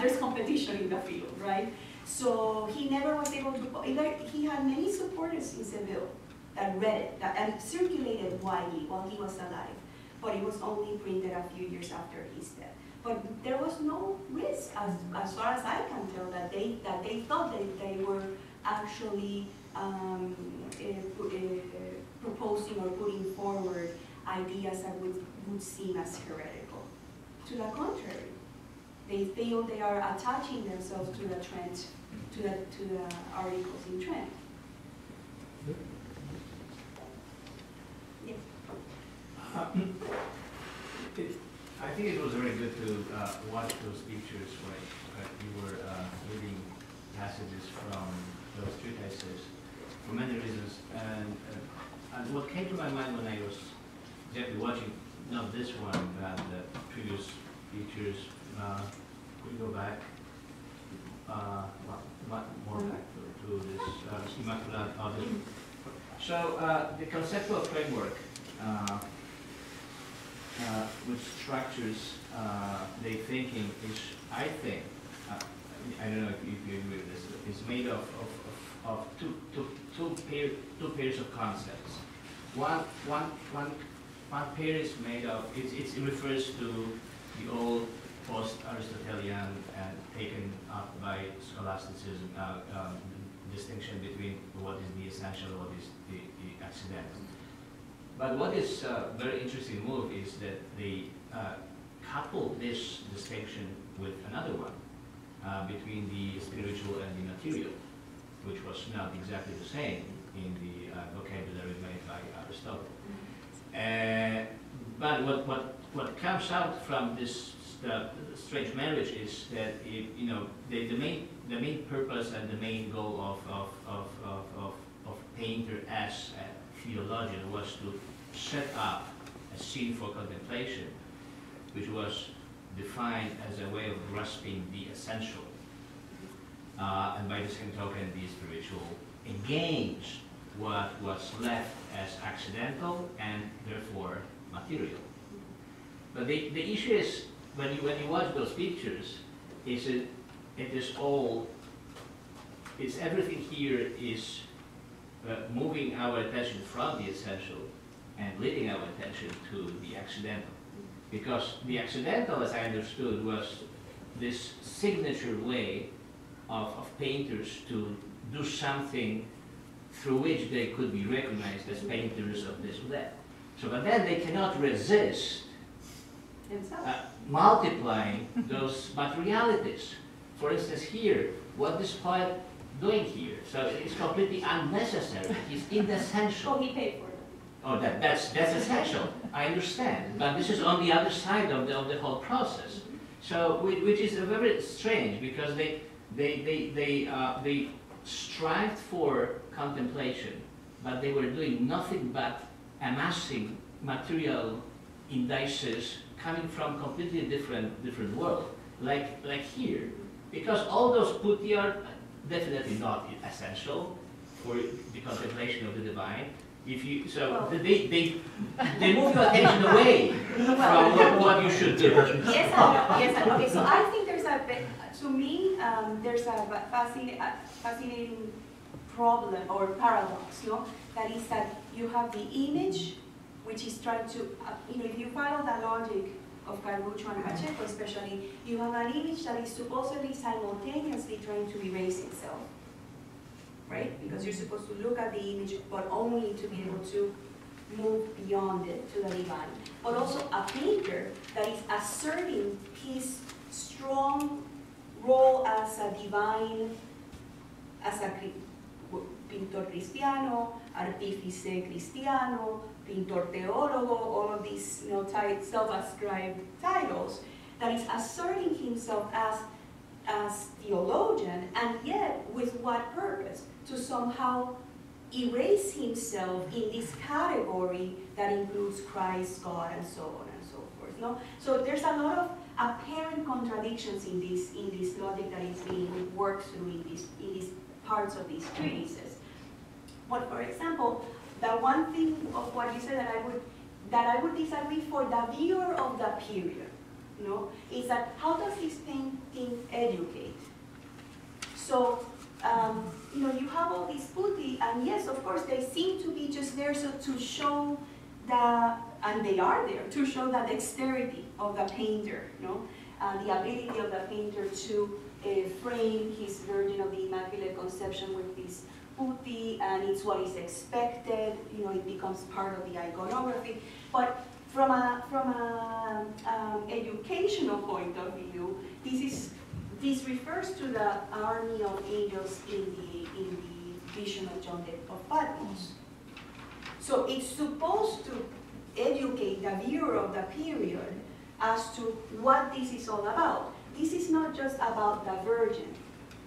there's competition in the field, right? So he never was able to, he had many supporters in Seville that read it, and circulated widely while he was alive, but it was only printed a few years after his death. But there was no risk, as far as I can tell, that they thought that they were actually proposing or putting forward ideas that would seem as heretical. To the contrary, they feel they are attaching themselves to the trend, to the articles in trend. Yes. I think it was very good to watch those pictures when you were reading passages from those treatises for many reasons. And what came to my mind when I was exactly watching, not this one, but the previous pictures, could you go back? More back to this Immaculate Conception. So the conceptual framework which structures their thinking is, I think, I don't know if you agree with this, is made of two pairs of concepts. One pair is made of, it refers to the old post-Aristotelian and taken up by scholasticism distinction between what is the essential and what is the accidental. But what is a very interesting move is that they couple this distinction with another one between the spiritual and the material, which was not exactly the same in the vocabulary made by Aristotle. But what comes out from this strange marriage is that the main purpose and the main goal of painter as a theologian was to set up a scene for contemplation, which was defined as a way of grasping the essential, and by the same token, the spiritual against what was left as accidental and therefore material. But the issue is, when you watch those pictures, everything here is moving our attention from the essential and leading our attention to the accidental. Because the accidental, as I understood, was this signature way of painters to do something through which they could be recognized as painters of this or that. So, but then they cannot resist multiplying those materialities. For instance, here, what this poet doing here? So it's completely unnecessary. It's inessential. Oh, he paid for it. Oh, that's essential. I understand, but this is on the other side of the whole process. So, which is very strange because they strived for contemplation, but they were doing nothing but amassing material indices coming from completely different world, like here, because all those putti are definitely not essential for the contemplation of the divine. If you they move your attention away from what you should do. Yes, I know. Okay, so I think there's a to me there's a fascinating problem or paradox, no? That is that you have the image, which is trying to, if you follow the logic of Carducho and Pacheco especially, you have an image that is supposedly simultaneously trying to erase itself, right? Because you're supposed to look at the image, but only to be able to move beyond it to the divine. But also a painter that is asserting his strong role as a divine, as a pintor cristiano, artífice cristiano, pintor teólogo, all of these self-ascribed titles, that is asserting himself as theologian, and yet with what purpose? To somehow erase himself in this category that includes Christ, God, and so on and so forth. No? So there's a lot of apparent contradictions in this logic that is being worked through in these parts of these treatises. But for example, the one thing of what you said that I would disagree for the viewer of the period, is that how does this painting educate? So, you have all these putti, and yes, of course, they seem to be just there so to show and they are there, to show the dexterity of the painter, the ability of the painter to frame his Virgin of the Immaculate Conception with this putti, and it's what is expected, it becomes part of the iconography. But from a educational point of view, this refers to the army of angels in the vision of John of Patmos. So it's supposed to educate the viewer of the period as to what this is all about. This is not just about the Virgin.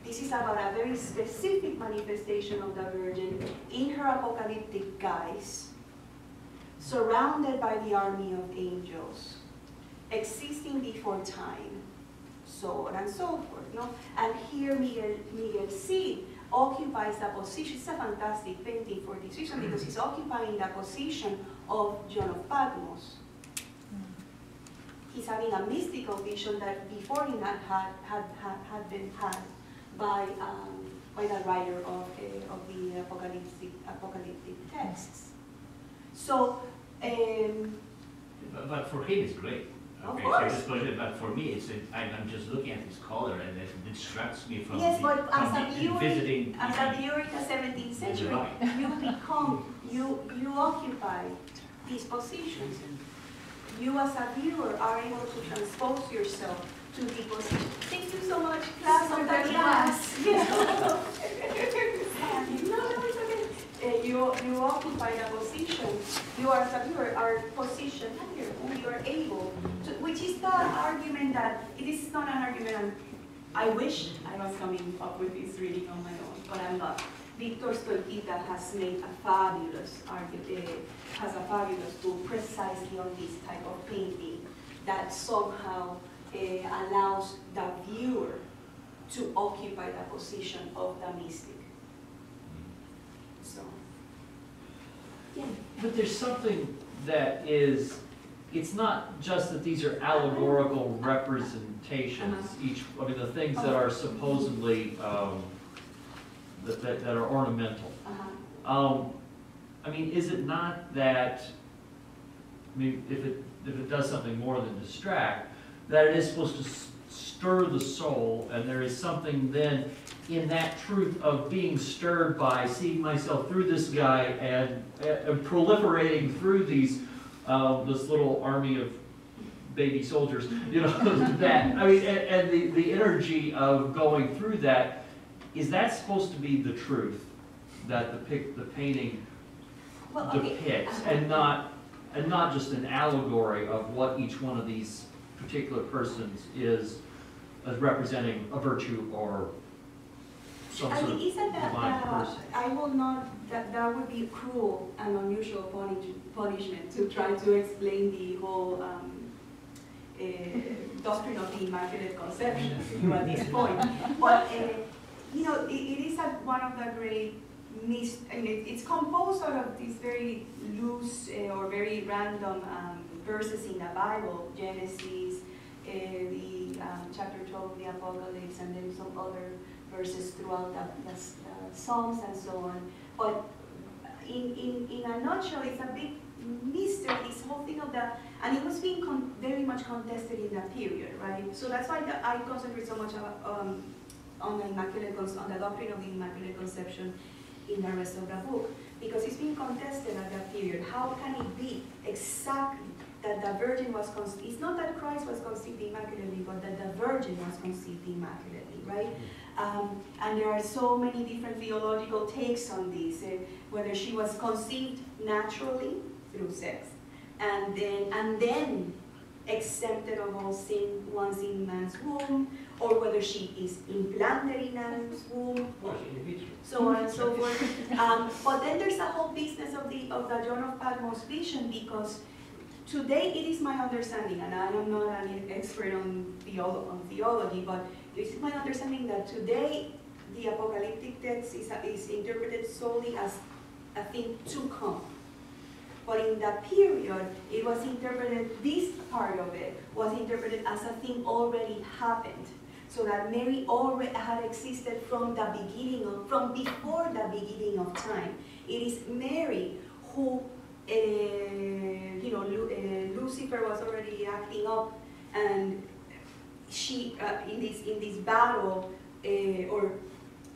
This is about a very specific manifestation of the Virgin in her apocalyptic guise, surrounded by the army of angels, existing before time, so on and so forth. And here Miguel Cid occupies the position. It's a fantastic painting for this reason, because he's occupying the position of John of Patmos. He's having a mystical vision that before him had been had by the writer of the apocalyptic texts. So, but for him it's great. Okay, so this project, but for me, I'm just looking at this color, and it distracts me from but as a viewer visiting. As a viewer in the 17th century, you occupy these positions. You as a viewer are able to transpose yourself to the position. Thank you so much, class of the class. No, it's okay. You occupy the position. You as a viewer are positioned here. You are able to, which is the argument that it is not an argument. I wish I was coming up with this reading on my own, but I'm not. Victor Stolpita has made a fabulous argument, has a fabulous book precisely on this type of painting that somehow allows the viewer to occupy the position of the mystic. So, yeah. But there's something that is, it's not just that these are allegorical representations, the things that are supposedly that are ornamental. Is it not that, if it does something more than distract, that it is supposed to stir the soul, and there is something then in that truth of being stirred by seeing myself through this guy and proliferating through these this little army of baby soldiers, that and the energy of going through that. Is that supposed to be the truth that the painting depicts, and not just an allegory of what each one of these particular persons is as representing a virtue or some sort of divine person? I will not. That would be cruel and unusual punishment to try to explain the whole doctrine of the Immaculate Conception at this point, but. It is one of the great it's composed out of these very loose or very random verses in the Bible, Genesis, the chapter 12 of the Apocalypse, and then some other verses throughout the Psalms and so on. But in a nutshell, it's a big mystery, this whole thing of the, and it was being very much contested in that period, right? So that's why I concentrate so much on the doctrine of the Immaculate Conception in the rest of the book, because it's being contested at that period. How can it be exactly that the Virgin was conceived? It's not that Christ was conceived immaculately, but that the Virgin was conceived immaculately, right? And there are so many different theological takes on this, whether she was conceived naturally through sex, and then exempted of all sin once in man's womb, or whether she is implanted in man's womb, so on and so forth. But then there's a whole business of the John of Patmos vision, because today it is my understanding, and I am not an expert on theology, but it's my understanding that today the apocalyptic text is interpreted solely as a thing to come. But in that period, it was interpreted, this part of it was interpreted as a thing already happened. So that Mary already had existed from the beginning from before the beginning of time. It is Mary who, Lucifer was already acting up, and she, in this battle, or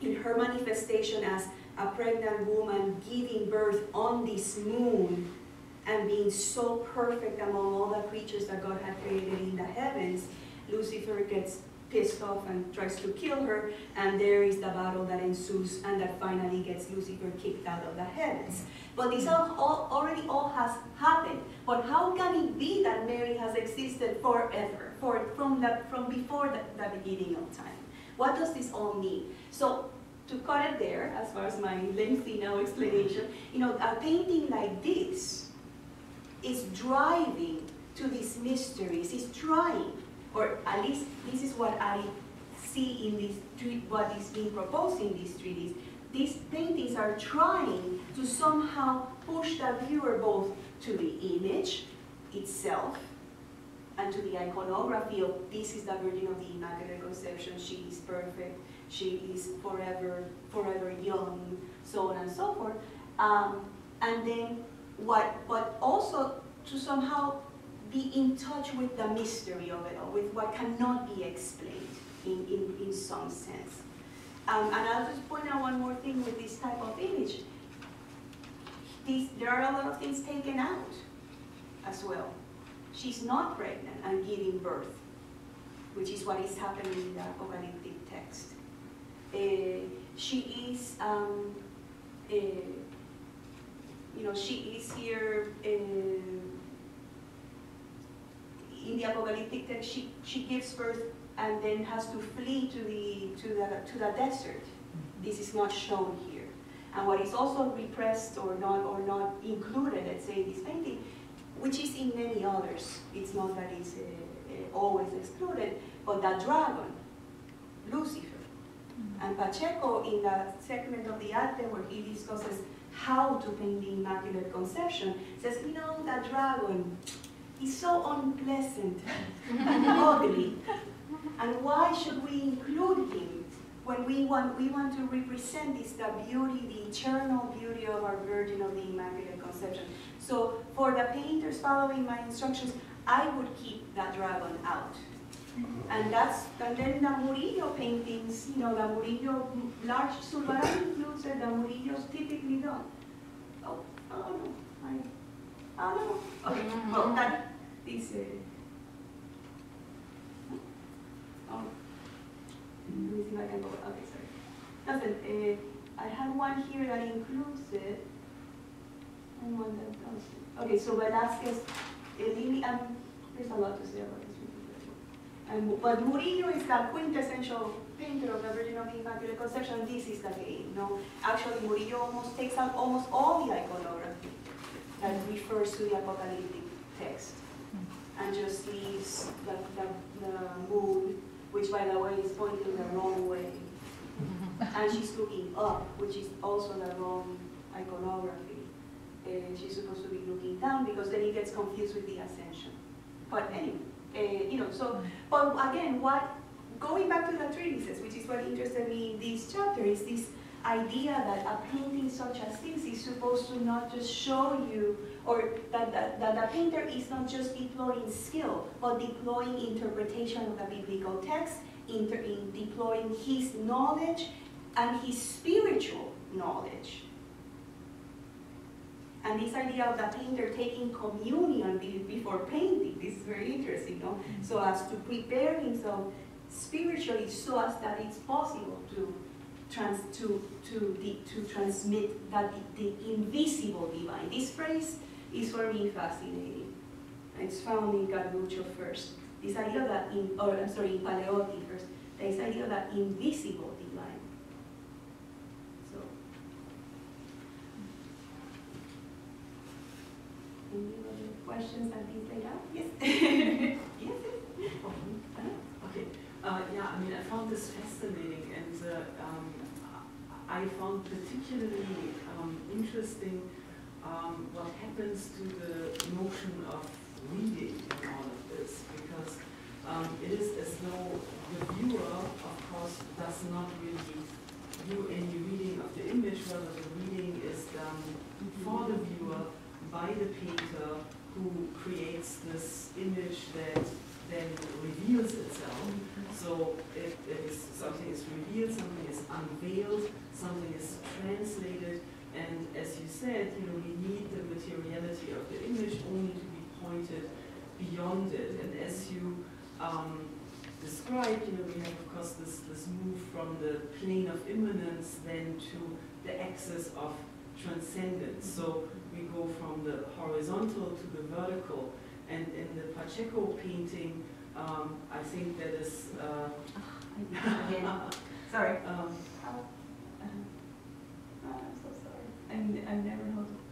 in her manifestation as a pregnant woman giving birth on this moon, and being so perfect among all the creatures that God had created in the heavens, Lucifer gets pissed off and tries to kill her, and there is the battle that ensues, and that finally gets Lucifer kicked out of the heavens. But this already all has happened. But how can it be that Mary has existed forever, from before the beginning of time? What does this all mean? So, to cut it there, as far as my lengthy now explanation, a painting like this is driving to these mysteries, is trying, or at least this is what I see in this what is being proposed in these treaties. These paintings are trying to somehow push the viewer both to the image itself and to the iconography of this is the Virgin of the Immaculate Conception, she is perfect, she is forever young, so on and so forth. And then but also to somehow be in touch with the mystery of it all, with what cannot be explained in some sense. And I'll just point out one more thing with this type of image. There are a lot of things taken out as well. She's not pregnant and giving birth, which is what is happening in the apocalyptic text. She is, she is here in the apocalyptic text. She gives birth and then has to flee to the desert. This is not shown here. And what is also repressed or not included, let's say, in this painting, which is in many others. It's not that it's always excluded, but the dragon, Lucifer. And Pacheco, in the segment of the Arte where he discusses how to paint the Immaculate Conception, says, that dragon is so unpleasant and ugly. And why should we include him when we want to represent the beauty, the eternal beauty of our Virgin of the Immaculate Conception? So for the painters following my instructions, I would keep that dragon out. And then the Murillo paintings, the Murillo, large Zurbarán includes it, the Murillos typically don't. Oh, I don't know. I don't know. Okay, well, that is, let me see if I can go, okay, sorry. Listen, I had one here that includes it, and one that doesn't. Okay, so Velázquez, there's a lot to say about this. But Murillo is the quintessential painter of the Virgin of the Immaculate Conception. This is the game. Actually, Murillo almost takes out almost all the iconography that refers to the apocalyptic text, and just leaves the moon, which, by the way, is pointing the wrong way, and she's looking up, which is also the wrong iconography. She's supposed to be looking down, because then it gets confused with the Ascension. But anyway. But again, what going back to the treatises, which is what interested me in this chapter, is this idea that a painting such as this is supposed to not just show you, or that the painter is not just deploying skill, but deploying interpretation of the biblical text, in deploying his knowledge and his spiritual knowledge. And this idea of the painter taking communion before painting, this is very interesting, no? So as to prepare himself spiritually so as that it's possible to transmit the invisible divine. This phrase is for me fascinating. It's found in Carducho first. This idea that in Paleotti first. This idea that invisible divine. So, any other questions and things like that? Yes. Yes. Okay. Yeah, I mean, I found this fascinating, and I found particularly interesting what happens to the notion of reading in all of this, because it is as though the viewer, of course, does not really do any reading of the image, rather the reading is done for the viewer by the painter, who creates this image that then reveals itself. So if something is revealed, something is unveiled, something is translated, and as you said, we need the materiality of the image only to be pointed beyond it. And as you described, we have of course this move from the plane of immanence then to the axis of transcendence. So we go from the horizontal to the vertical. And in the Pacheco painting, I think that is... Sorry. I'm so sorry. I've never noticed.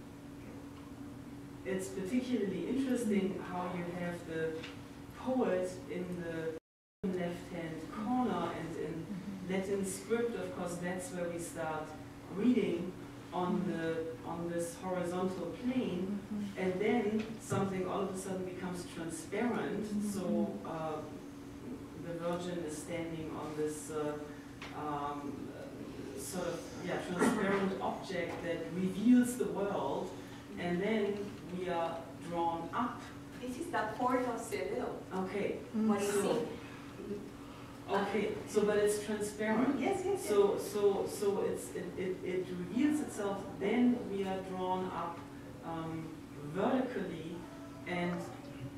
It's particularly interesting how you have the poet in the left-hand corner, and in Latin script, of course, that's where we start reading on this horizontal plane, and then something all of a sudden becomes transparent. So the Virgin is standing on this sort of transparent object that reveals the world, and then we are drawn up. This is the port of Seville. Okay. What do you see? Okay, so but it's transparent. Yes, yes. So it reveals itself. Then we are drawn up vertically, and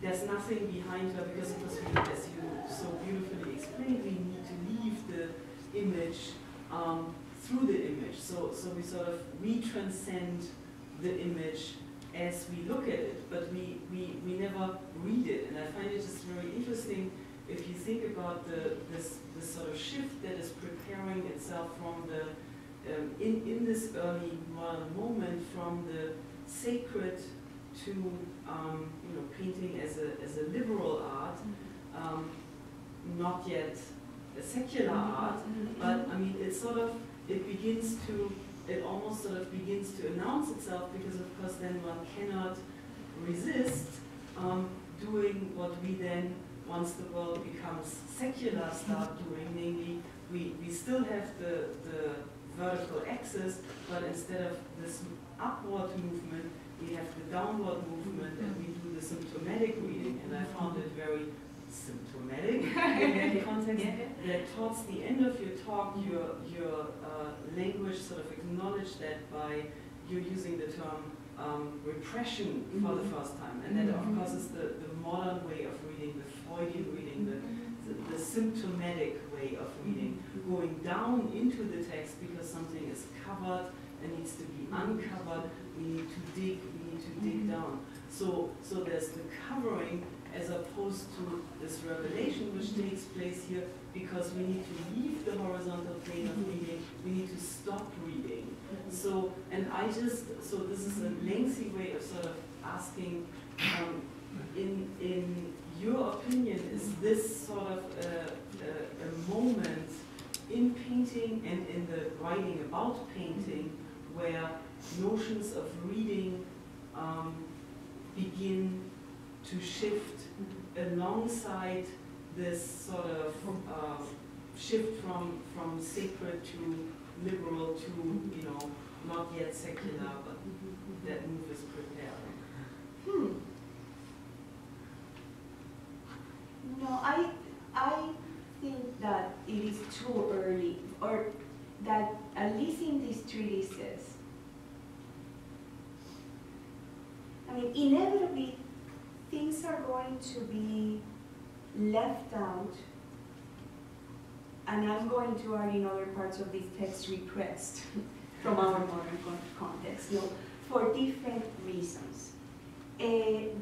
there's nothing behind her, because it was, as you so beautifully explained, we need to leave the image through the image. So we transcend the image as we look at it, but we never read it. And I find it just very interesting if you think about this sort of shift that is preparing itself from the in this early modern moment, from the sacred to painting as a liberal art, not yet a secular art, but I mean it almost sort of begins to announce itself, because of course then one cannot resist doing what we then, once the world becomes secular, start doing, namely we still have the vertical axis, but instead of this upward movement, we have the downward movement, and we do the symptomatic reading. And I found it very symptomatic in that context, that towards the end of your talk, your language sort of acknowledged that by you using the term repression for the first time. And that, of course, is the modern way of reading, the Freudian reading, the symptomatic way of reading, going down into the text because something is covered and needs to be uncovered. We need to dig down. So there's the covering, as opposed to this revelation which takes place here, because we need to leave the horizontal plane of reading, we need to stop reading. So this is a lengthy way of sort of asking, in your opinion, is this sort of a moment in painting and in the writing about painting where notions of reading begin to shift alongside this sort of shift from sacred to liberal to, you know, not yet secular, but that move is preparing. No, I think that it is too early, or that at least in these treatises, I mean, inevitably, things are going to be left out, and I'm going to argue in other parts of this text repressed from our modern context, you know, for different reasons.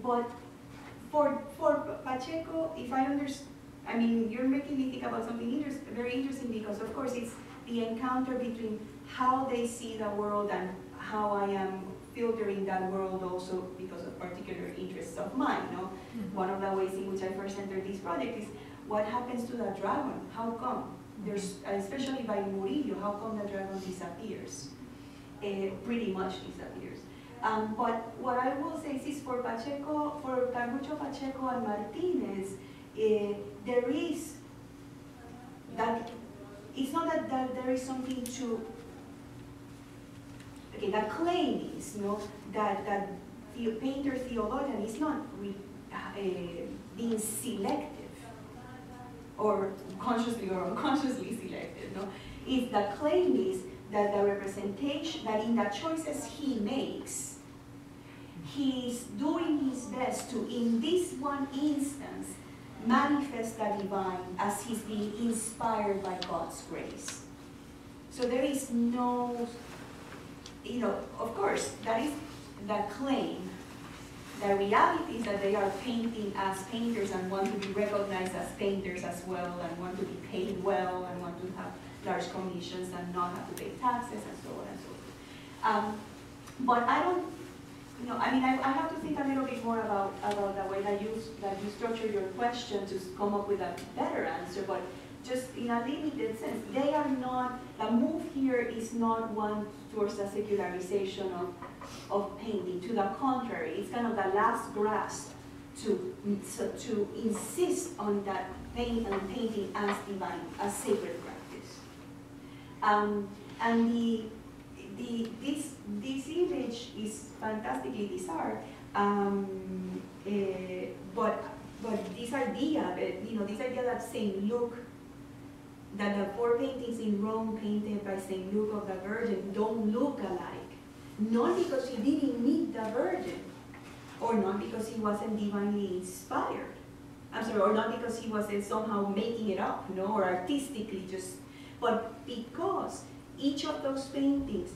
But for Pacheco, if I understand, I mean, you're making me think about something very interesting, because of course it's the encounter between how they see the world and how I am filtering that world also because of particular interests of mine. No? One of the ways in which I first entered this project is what happens to the dragon? How come? There's, especially by Murillo, how come the dragon disappears? Pretty much disappears. But what I will say is for Pacheco, for Carducho, Pacheco, and Martinez, there is that, it's not that there is something to, okay, the claim is, you know, that the painter theologian is not being selective, or consciously or unconsciously selective, no? If the claim is that the representation, that in the choices he makes, he's doing his best to, in this one instance, manifest the divine as he's being inspired by God's grace. So there is no, you know, of course, that is the claim. The reality is that they are painting as painters and want to be recognized as painters as well, and want to be paid well, and want to have large commissions and not have to pay taxes, and so on and so forth. But I don't, you know, I mean, I have to think a little bit more about the way that you structure your question to come up with a better answer, but just in a limited sense, they are not, the move here is not one towards the secularization of painting. To the contrary, it's kind of the last grasp to insist on that painting as divine, as sacred practice. And this image is fantastically bizarre, but this idea, you know, this idea that Saint Luke, that the 4 paintings in Rome painted by Saint Luke of the Virgin don't look alike, not because he didn't meet the Virgin, or not because he wasn't divinely inspired, I'm sorry, or not because he wasn't somehow making it up, you know, or artistically just, but because each of those paintings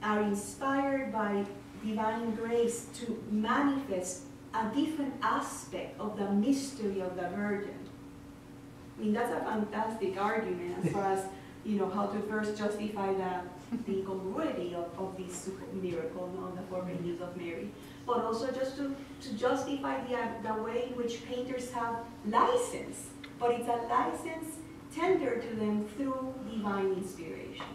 are inspired by divine grace to manifest a different aspect of the mystery of the Virgin. I mean, that's a fantastic argument as far as, you know, how to first justify the incongruity of this miracle, you know, the 4 paintings of Mary, but also just to justify the way in which painters have license, but it's a license tendered to them through divine inspiration.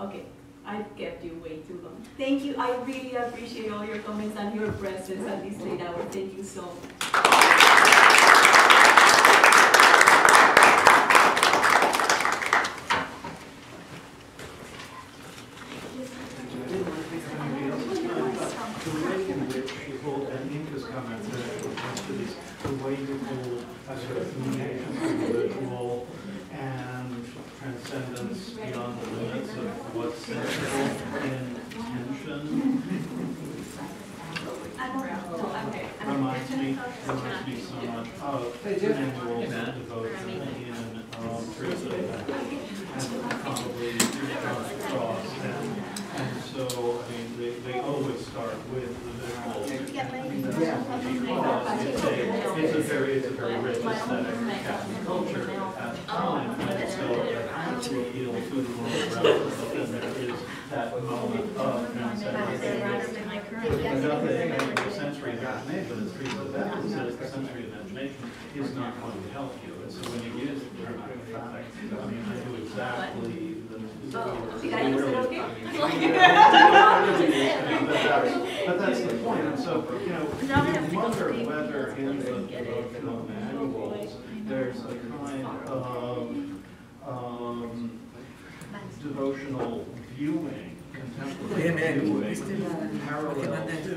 Okay, I've kept you way too long. Thank you. I really appreciate all your comments and your presence at this late hour. Thank you so much. Transcendence beyond the limits of what's sensible in tension. Reminds me so much of Emmanuel devotes in Teresa and probably comes across. And so, I mean, they always start with the visual because it's a very rich aesthetic Catholic culture at the time, and so to appeal to the world around us, and there is that moment of transcendence. The sensory imagination, as Teresa Beckett says, the sensory imagination is not going to help you. And so when you use the term emphatic, I mean, I do exactly the But that's the point, and so, you know, you wonder whether in the devotional manuals, there's a kind of devotional viewing, contemplative viewing, parallel to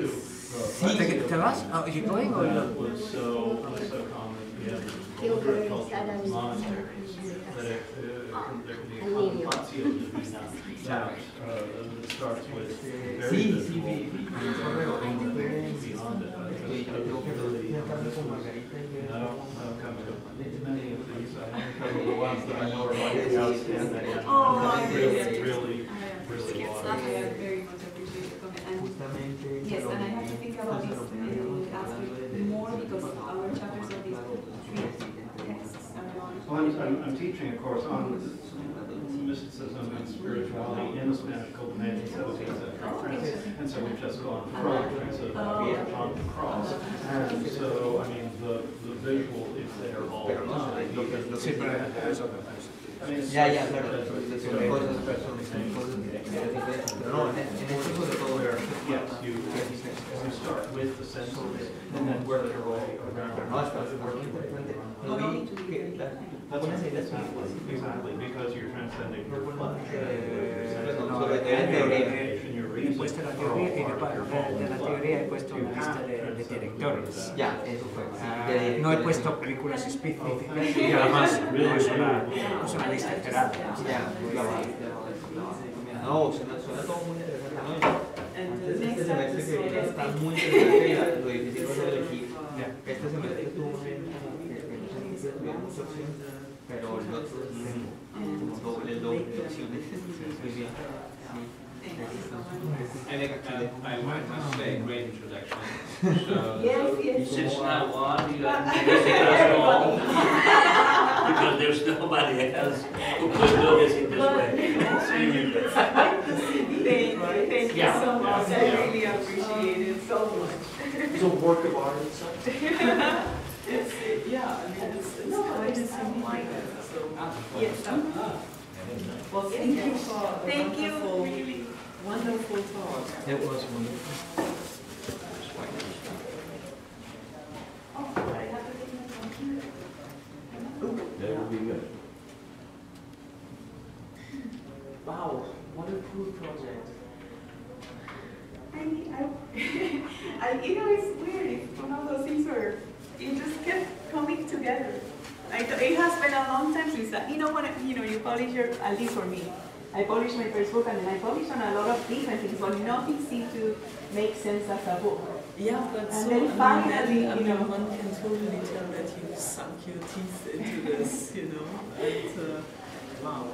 ¿Te vas? ¿You going or that was so common in older cultures, monasteries, that there can be a connotatio divina that starts with very visual and beyond it. Many of these, the ones that I know are like outstanding, really I very much appreciate the comment. And yes, and I have to think about this aspect more because our chapters of these three texts are on. Well, I'm teaching a course on mysticism and spirituality in the Spanish Copenhagen 17th century France, and so we've just gone from on the cross, and so I mean the visual is there all the time. I mean, Ya, claro, son cosas personales, pero no, en esto sobre todo yes, you start with the senses and then work your way around. no, hasta lo importante, no vi que That's exactly, because you're transcending your flesh. He puesto la teoría y de la teoría he puesto una lista de directores. Ya, eso fue. No he puesto películas específicas y además no es una lista esperada. Ya, no, suena todo muy interesante. Este semestre que viene está muy interesante, lo difícil va a ser elegir. Este semestre tuvo mucha opción, pero el otro como el doble de opciones. Muy bien. I must say, great introduction. So, Yes. since now on, you have to visit us all, because there's nobody else who could do this in this way. Thank you so much. I really appreciate it so much. It's a work of art inside. Yeah, I mean, it's kind of like that. So, Yes. well, thank you for a Really. wonderful talk. It was wonderful. Oh, I have to take my computer. That would be good. Wow, what a cool project. I mean, you know, it's weird. It's one of those things where it just kept coming together. It has been a long time since that. You know what? You publish at least for me. I published my first book, and then I published on a lot of different things, but nothing seemed to make sense as a book. Yeah, but And so, then finally, one can totally tell that you sunk your teeth into this, and wow.